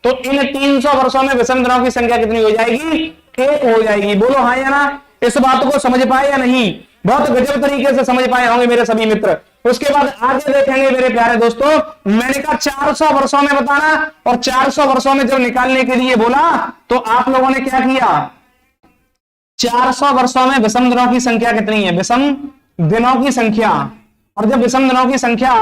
तो इन 300 वर्षों में विषम दिनों की संख्या कितनी हो जाएगी 1 हो जाएगी। बोलो हाँ या ना, इस बात को समझ पाए या नहीं, बहुत गजब तरीके से समझ पाए होंगे मेरे सभी मित्र। उसके बाद आगे देखेंगे मेरे प्यारे दोस्तों, मैंने कहा 400 वर्षों में बताना, और 400 वर्षों में जब निकालने के लिए बोला तो आप लोगों ने क्या किया, 400 वर्षों में विषम दिनों की संख्या कितनी है, विषम दिनों की संख्या। और जब विषम दिनों की संख्या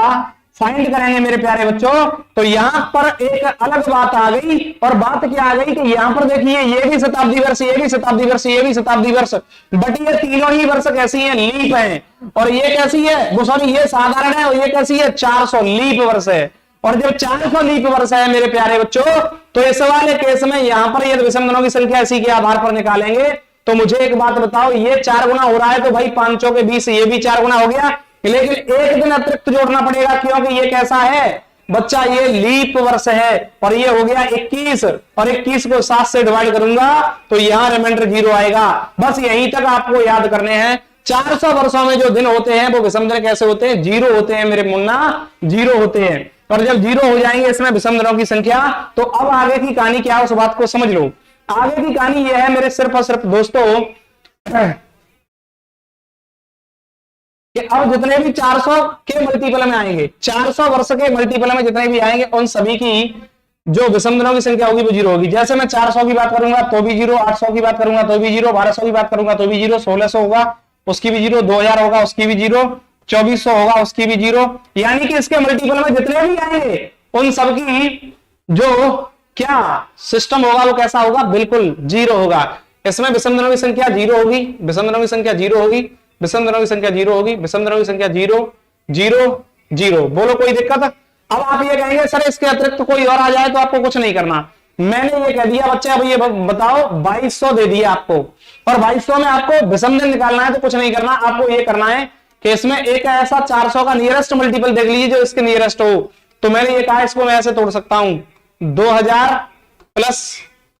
फाइंड करेंगे मेरे प्यारे बच्चों, तो यहां पर एक अलग बात आ गई, और बात क्या आ गई कि यहां पर देखिए ये भी शताब्दी वर्ष, ये भी शताब्दी वर्ष, ये भी शताब्दी वर्ष, बट ये तीनों ही वर्ष कैसी है, लीप है। और ये कैसी है, वो सॉरी ये साधारण है, और ये कैसी है 400 लीप वर्ष है। और जब 400 लीप वर्ष है मेरे प्यारे बच्चों, तो इस वाले केस में यहां पर यदि विषम दिनों की संख्या इसी के आधार पर निकालेंगे, तो मुझे एक बात बताओ, ये 4 गुना हो रहा है तो भाई 5 के 20, ये भी 4 गुना हो गया, लेकिन एक दिन अतिरिक्त जोड़ना पड़ेगा, क्योंकि ये कैसा है बच्चा, ये लीप वर्ष है। और ये हो गया 21, और 21 को 7 से डिवाइड करूंगा तो यहां रिमाइंडर 0 आएगा। बस यहीं तक आपको याद करने हैं। 400 वर्षों में जो दिन होते हैं वो विषम दिन कैसे होते हैं, 0 होते हैं मेरे मुन्ना, 0 होते हैं। और जब 0 हो जाएंगे इसमें विषम दिनों की संख्या, तो अब आगे की कहानी क्या है उस बात को समझ लो। आगे की कहानी यह है मेरे सिर्फ और सिर्फ दोस्तों कि अब जितने भी 400 के मल्टीपल में आएंगे, 400 वर्ष के मल्टीपल में जितने भी आएंगे, उन सभी की जो विषम दिनों की संख्या होगी वो 0 होगी। जैसे मैं 400 की बात करूंगा तो भी 0, 800 की बात करूंगा तो भी 0, 1200 की बात करूंगा तो भी 0, 1600 होगा उसकी भी 0, 2000 होगा उसकी भी 0, 2400 होगा उसकी भी 0। यानी कि इसके मल्टीपल में जितने भी आएंगे उन सबकी जो क्या सिस्टम होगा वो कैसा होगा, बिल्कुल 0 होगा। इसमें विषम दिनों की संख्या 0 होगी, विषम दिनों की संख्या 0 होगी, विषम दिनों की संख्या 0 होगी, विषम दिनों की संख्या 0 0 0। बोलो कोई दिक्कत। अब आप ये कहेंगे सर इसके अतिरिक्त तो कोई और आ जाए तो आपको कुछ नहीं करना। मैंने ये कह दिया बच्चे, अब ये बताओ 2200 दे दिया आपको, और 2200 में आपको विषम दिन निकालना है, तो कुछ नहीं करना, आपको ये करना है कि इसमें एक ऐसा 400 का नियरेस्ट मल्टीपल देख लीजिए जो इसके नियरेस्ट हो। तो मैंने ये कहा इसको मैं ऐसे तोड़ सकता हूं, 2000 प्लस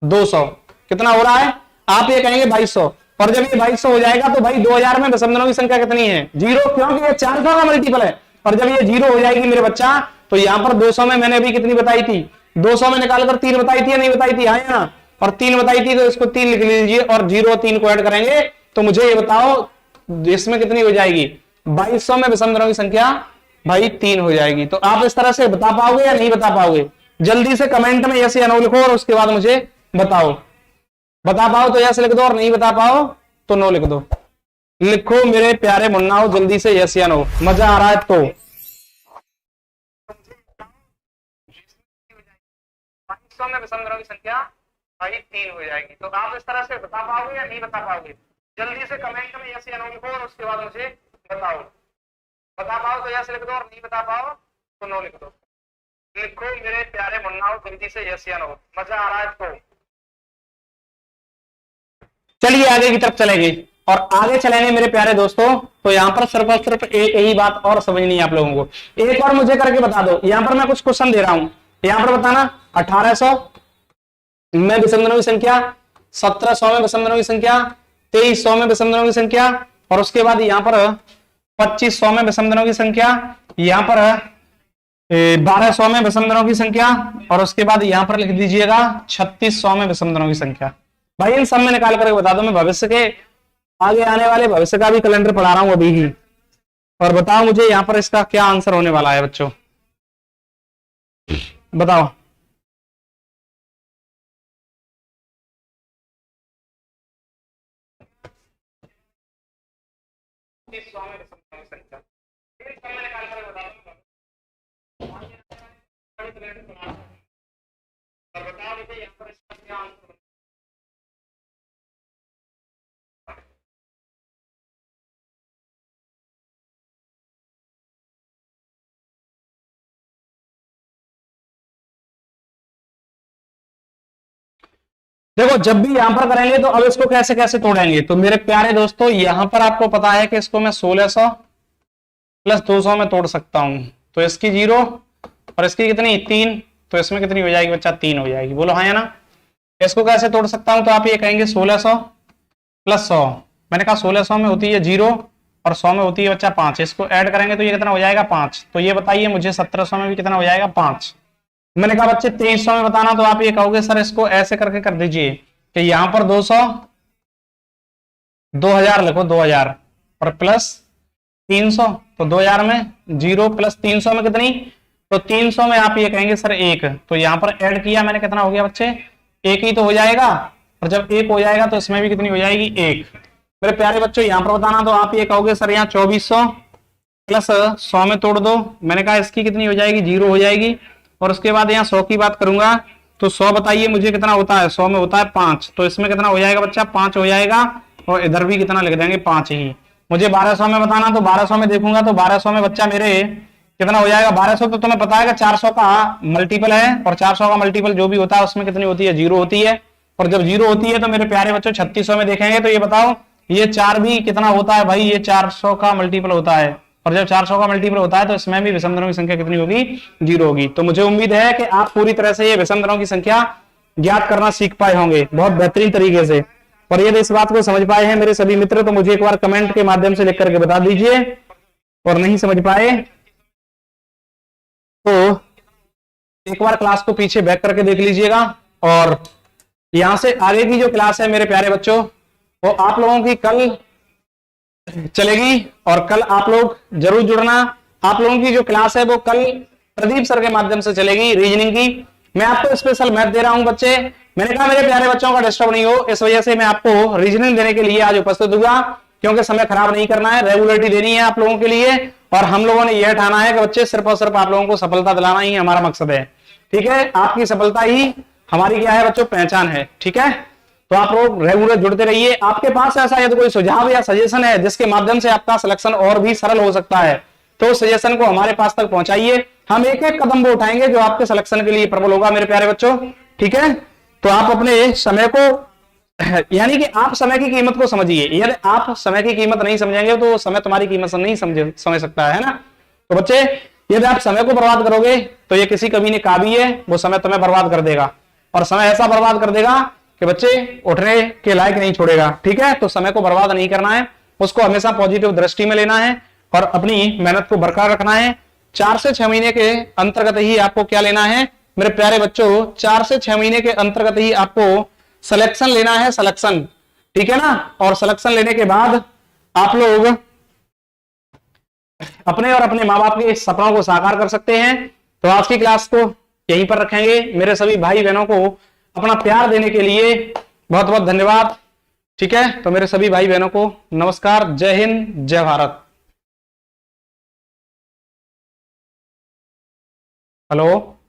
200 कितना हो रहा है, आप ये कहेंगे 2200। और जब ये 2200 हो जाएगा तो भाई 2000 में विषम दिनों की संख्या कितनी है 0, क्योंकि ये 400 का मल्टीपल है। और जब ये 0 हो जाएगी मेरे बच्चा, तो यहां पर 200 में मैंने अभी कितनी बताई थी, 200 में निकालकर 3 बताई थी या नहीं बताई थी, हाँ या ना, और 3 बताई थी तो इसको 3 लिख लीजिए, और 0 3 को ऐड करेंगे तो मुझे ये बताओ इसमें कितनी हो जाएगी, 2200 में विषम दिनों की संख्या भाई 3 हो जाएगी। तो आप इस तरह से बता पाओगे या नहीं बता पाओगे, जल्दी से कमेंट में यस या नो लिखो, और उसके बाद मुझे बताओ। बता पाओ तो यस लिख दो, और नहीं बता पाओ तो नो लिख दो। लिखो मेरे प्यारे मुन्नाओ जल्दी से यस या नो, मजा आ रहा है तो। में विषम दिनों की संख्या भाई 3 हो जाएगी। तो आप इस तरह से बता पाओगे या नहीं बता पाओगे, जल्दी से कमेंट में यस या नो लिखो, और उसके बाद मुझे बताओ। बता पाओ तो यस लिख दो, और नहीं बता पाओ तो नो लिख दो। लिखो मेरे प्यारे मुन्नाओ जल्दी से यस या नो, मजा आ रहा है तो। चलिए आगे की तरफ चलेंगे, और आगे चलेंगे मेरे प्यारे दोस्तों। तो यहां पर सिर्फ और सिर्फ एक ही बात और समझनी है आप लोगों को, एक और मुझे करके बता दो। यहां पर मैं कुछ क्वेश्चन दे रहा हूं, यहां पर बताना 1800 में विषम दिनों की संख्या, 1700 में विषम दिनों की संख्या, 2300 में विषम दिनों की संख्या, और उसके बाद यहां पर 2500 में विषम दिनों की संख्या, यहां पर 1200 में विषम दिनों की संख्या, और उसके बाद यहां पर लिख दीजिएगा 3600 में विषम दिनों की संख्या। भाई इन सब में निकाल करके बता दो, मैं भविष्य के आगे आने वाले भविष्य का भी कैलेंडर पढ़ा रहा हूं अभी ही। और बताओ मुझे यहाँ पर इसका क्या आंसर होने वाला है बच्चों, बताओ। और बताओ मुझे यहाँ पर इसका क्या आंसर देखो जब भी यहां पर करेंगे तो अब इसको कैसे कैसे तोड़ेंगे, तो मेरे प्यारे दोस्तों यहां पर आपको पता है कि इसको मैं 1600 प्लस 200 में तोड़ सकता हूं, तो इसकी 0 और इसकी कितनी 3, तो इसमें कितनी हो जाएगी बच्चा 3 हो जाएगी, बोलो हाँ या ना। इसको कैसे तोड़ सकता हूं, तो आप ये कहेंगे 1600 प्लस 100, मैंने कहा 1600 में होती है 0 और 100 में होती है बच्चा 5, इसको ऐड करेंगे तो ये कितना हो जाएगा 5, तो ये बताइए मुझे 1700 में भी कितना हो जाएगा 5। मैंने कहा बच्चे 2300 में बताना, तो आप ये कहोगे सर इसको ऐसे करके कर दीजिए कि यहां पर 200 2000 लिखो 2000 और प्लस 300, तो 2000 में 0 प्लस 300 में कितनी, तो 300 में आप ये कहेंगे सर 1, तो यहां पर ऐड किया मैंने, कितना हो गया बच्चे 1 ही तो हो जाएगा, और जब 1 हो जाएगा तो इसमें भी कितनी हो जाएगी 1। मेरे प्यारे बच्चों यहां पर बताना, तो आप ये कहोगे सर यहाँ 2400 प्लस 100 में तोड़ दो, मैंने कहा इसकी कितनी हो जाएगी 0 हो जाएगी, और उसके बाद यहाँ 100 की बात करूंगा तो 100 बताइए मुझे कितना होता है, 100 में होता है 5, तो इसमें कितना हो जाएगा बच्चा 5 हो जाएगा, और इधर भी कितना लिख देंगे 5 ही। मुझे 1200 में बताना, तो 1200 में देखूंगा तो 1200 में बच्चा मेरे कितना हो जाएगा, 1200 तो तुम्हें पता है कि 400 का मल्टीपल है, और 400 का मल्टीपल जो भी होता है उसमें कितनी होती है 0 होती है, और जब 0 होती है तो मेरे प्यारे बच्चों 3600 में देखेंगे तो ये बताओ ये 4 भी कितना होता है भाई, ये 400 का मल्टीपल होता है, और जब 400 का मल्टीपल होता है तो इसमें भी विषम दरों की संख्या कितनी होगी 0 होगी। तो मुझे उम्मीद है कि आप पूरी तरह से ये विषम दरों की संख्या ज्ञात करना सीख पाए होंगे बहुत बेहतरीन तरीके से, और यदि इस बात को समझ पाए हैं मेरे सभी मित्र तो मुझे एक बार कमेंट के माध्यम से लिख करके बता दीजिए, और नहीं समझ पाए तो एक बार क्लास को पीछे बैक करके देख लीजिएगा, और यहां से आगे की जो क्लास है मेरे प्यारे बच्चों वो आप लोगों की कल चलेगी, और कल आप लोग जरूर जुड़ना। आप लोगों की जो क्लास है वो कल प्रदीप सर के माध्यम से चलेगी रीजनिंग की। मैं आपको स्पेशल मैथ दे रहा हूं बच्चे, मैंने कहा मेरे प्यारे बच्चों का डिस्टर्ब नहीं हो, इस वजह से मैं आपको रीजनिंग देने के लिए आज उपस्थित हुआ, क्योंकि समय खराब नहीं करना है, रेगुलरिटी देनी है आप लोगों के लिए, और हम लोगों ने यह ठाना है कि बच्चे सिर्फ और सिर्फ आप लोगों को सफलता दिलाना ही हमारा मकसद है। ठीक है, आपकी सफलता ही हमारी क्या है बच्चों पहचान है। ठीक है, तो आप लोग रेगुलर जुड़ते रहिए। आपके पास ऐसा यदि कोई सुझाव या सजेशन है जिसके माध्यम से आपका सिलेक्शन और भी सरल हो सकता है तो सजेशन को हमारे पास तक पहुंचाइए, हम एक एक कदम वो उठाएंगे जो आपके सिलेक्शन के लिए प्रबल होगा मेरे प्यारे बच्चों। ठीक है, तो आप अपने समय को यानी कि आप समय की कीमत को समझिए, यदि आप समय की कीमत नहीं समझेंगे तो समय तुम्हारी कीमत नहीं समझ सकता है ना। तो बच्चे यदि आप समय को बर्बाद करोगे तो ये किसी कभी ने कहा भी है वो समय तुम्हें बर्बाद कर देगा, और समय ऐसा बर्बाद कर देगा कि बच्चे उठने के लायक नहीं छोड़ेगा। ठीक है, तो समय को बर्बाद नहीं करना है, उसको हमेशा पॉजिटिव दृष्टि में लेना है और अपनी मेहनत को बरकरार रखना है। 4 से 6 महीने के अंतर्गत ही आपको क्या लेना है मेरे प्यारे बच्चों, 4 से 6 महीने के अंतर्गत ही आपको सिलेक्शन लेना है, सिलेक्शन। ठीक है ना, और सिलेक्शन लेने के बाद आप लोग अपने और अपने माँ बाप के सपनों को साकार कर सकते हैं। तो आज की क्लास को यहीं पर रखेंगे। मेरे सभी भाई बहनों को अपना प्यार देने के लिए बहुत बहुत धन्यवाद। ठीक है, तो मेरे सभी भाई बहनों को नमस्कार, जय हिंद, जय भारत। हेलो।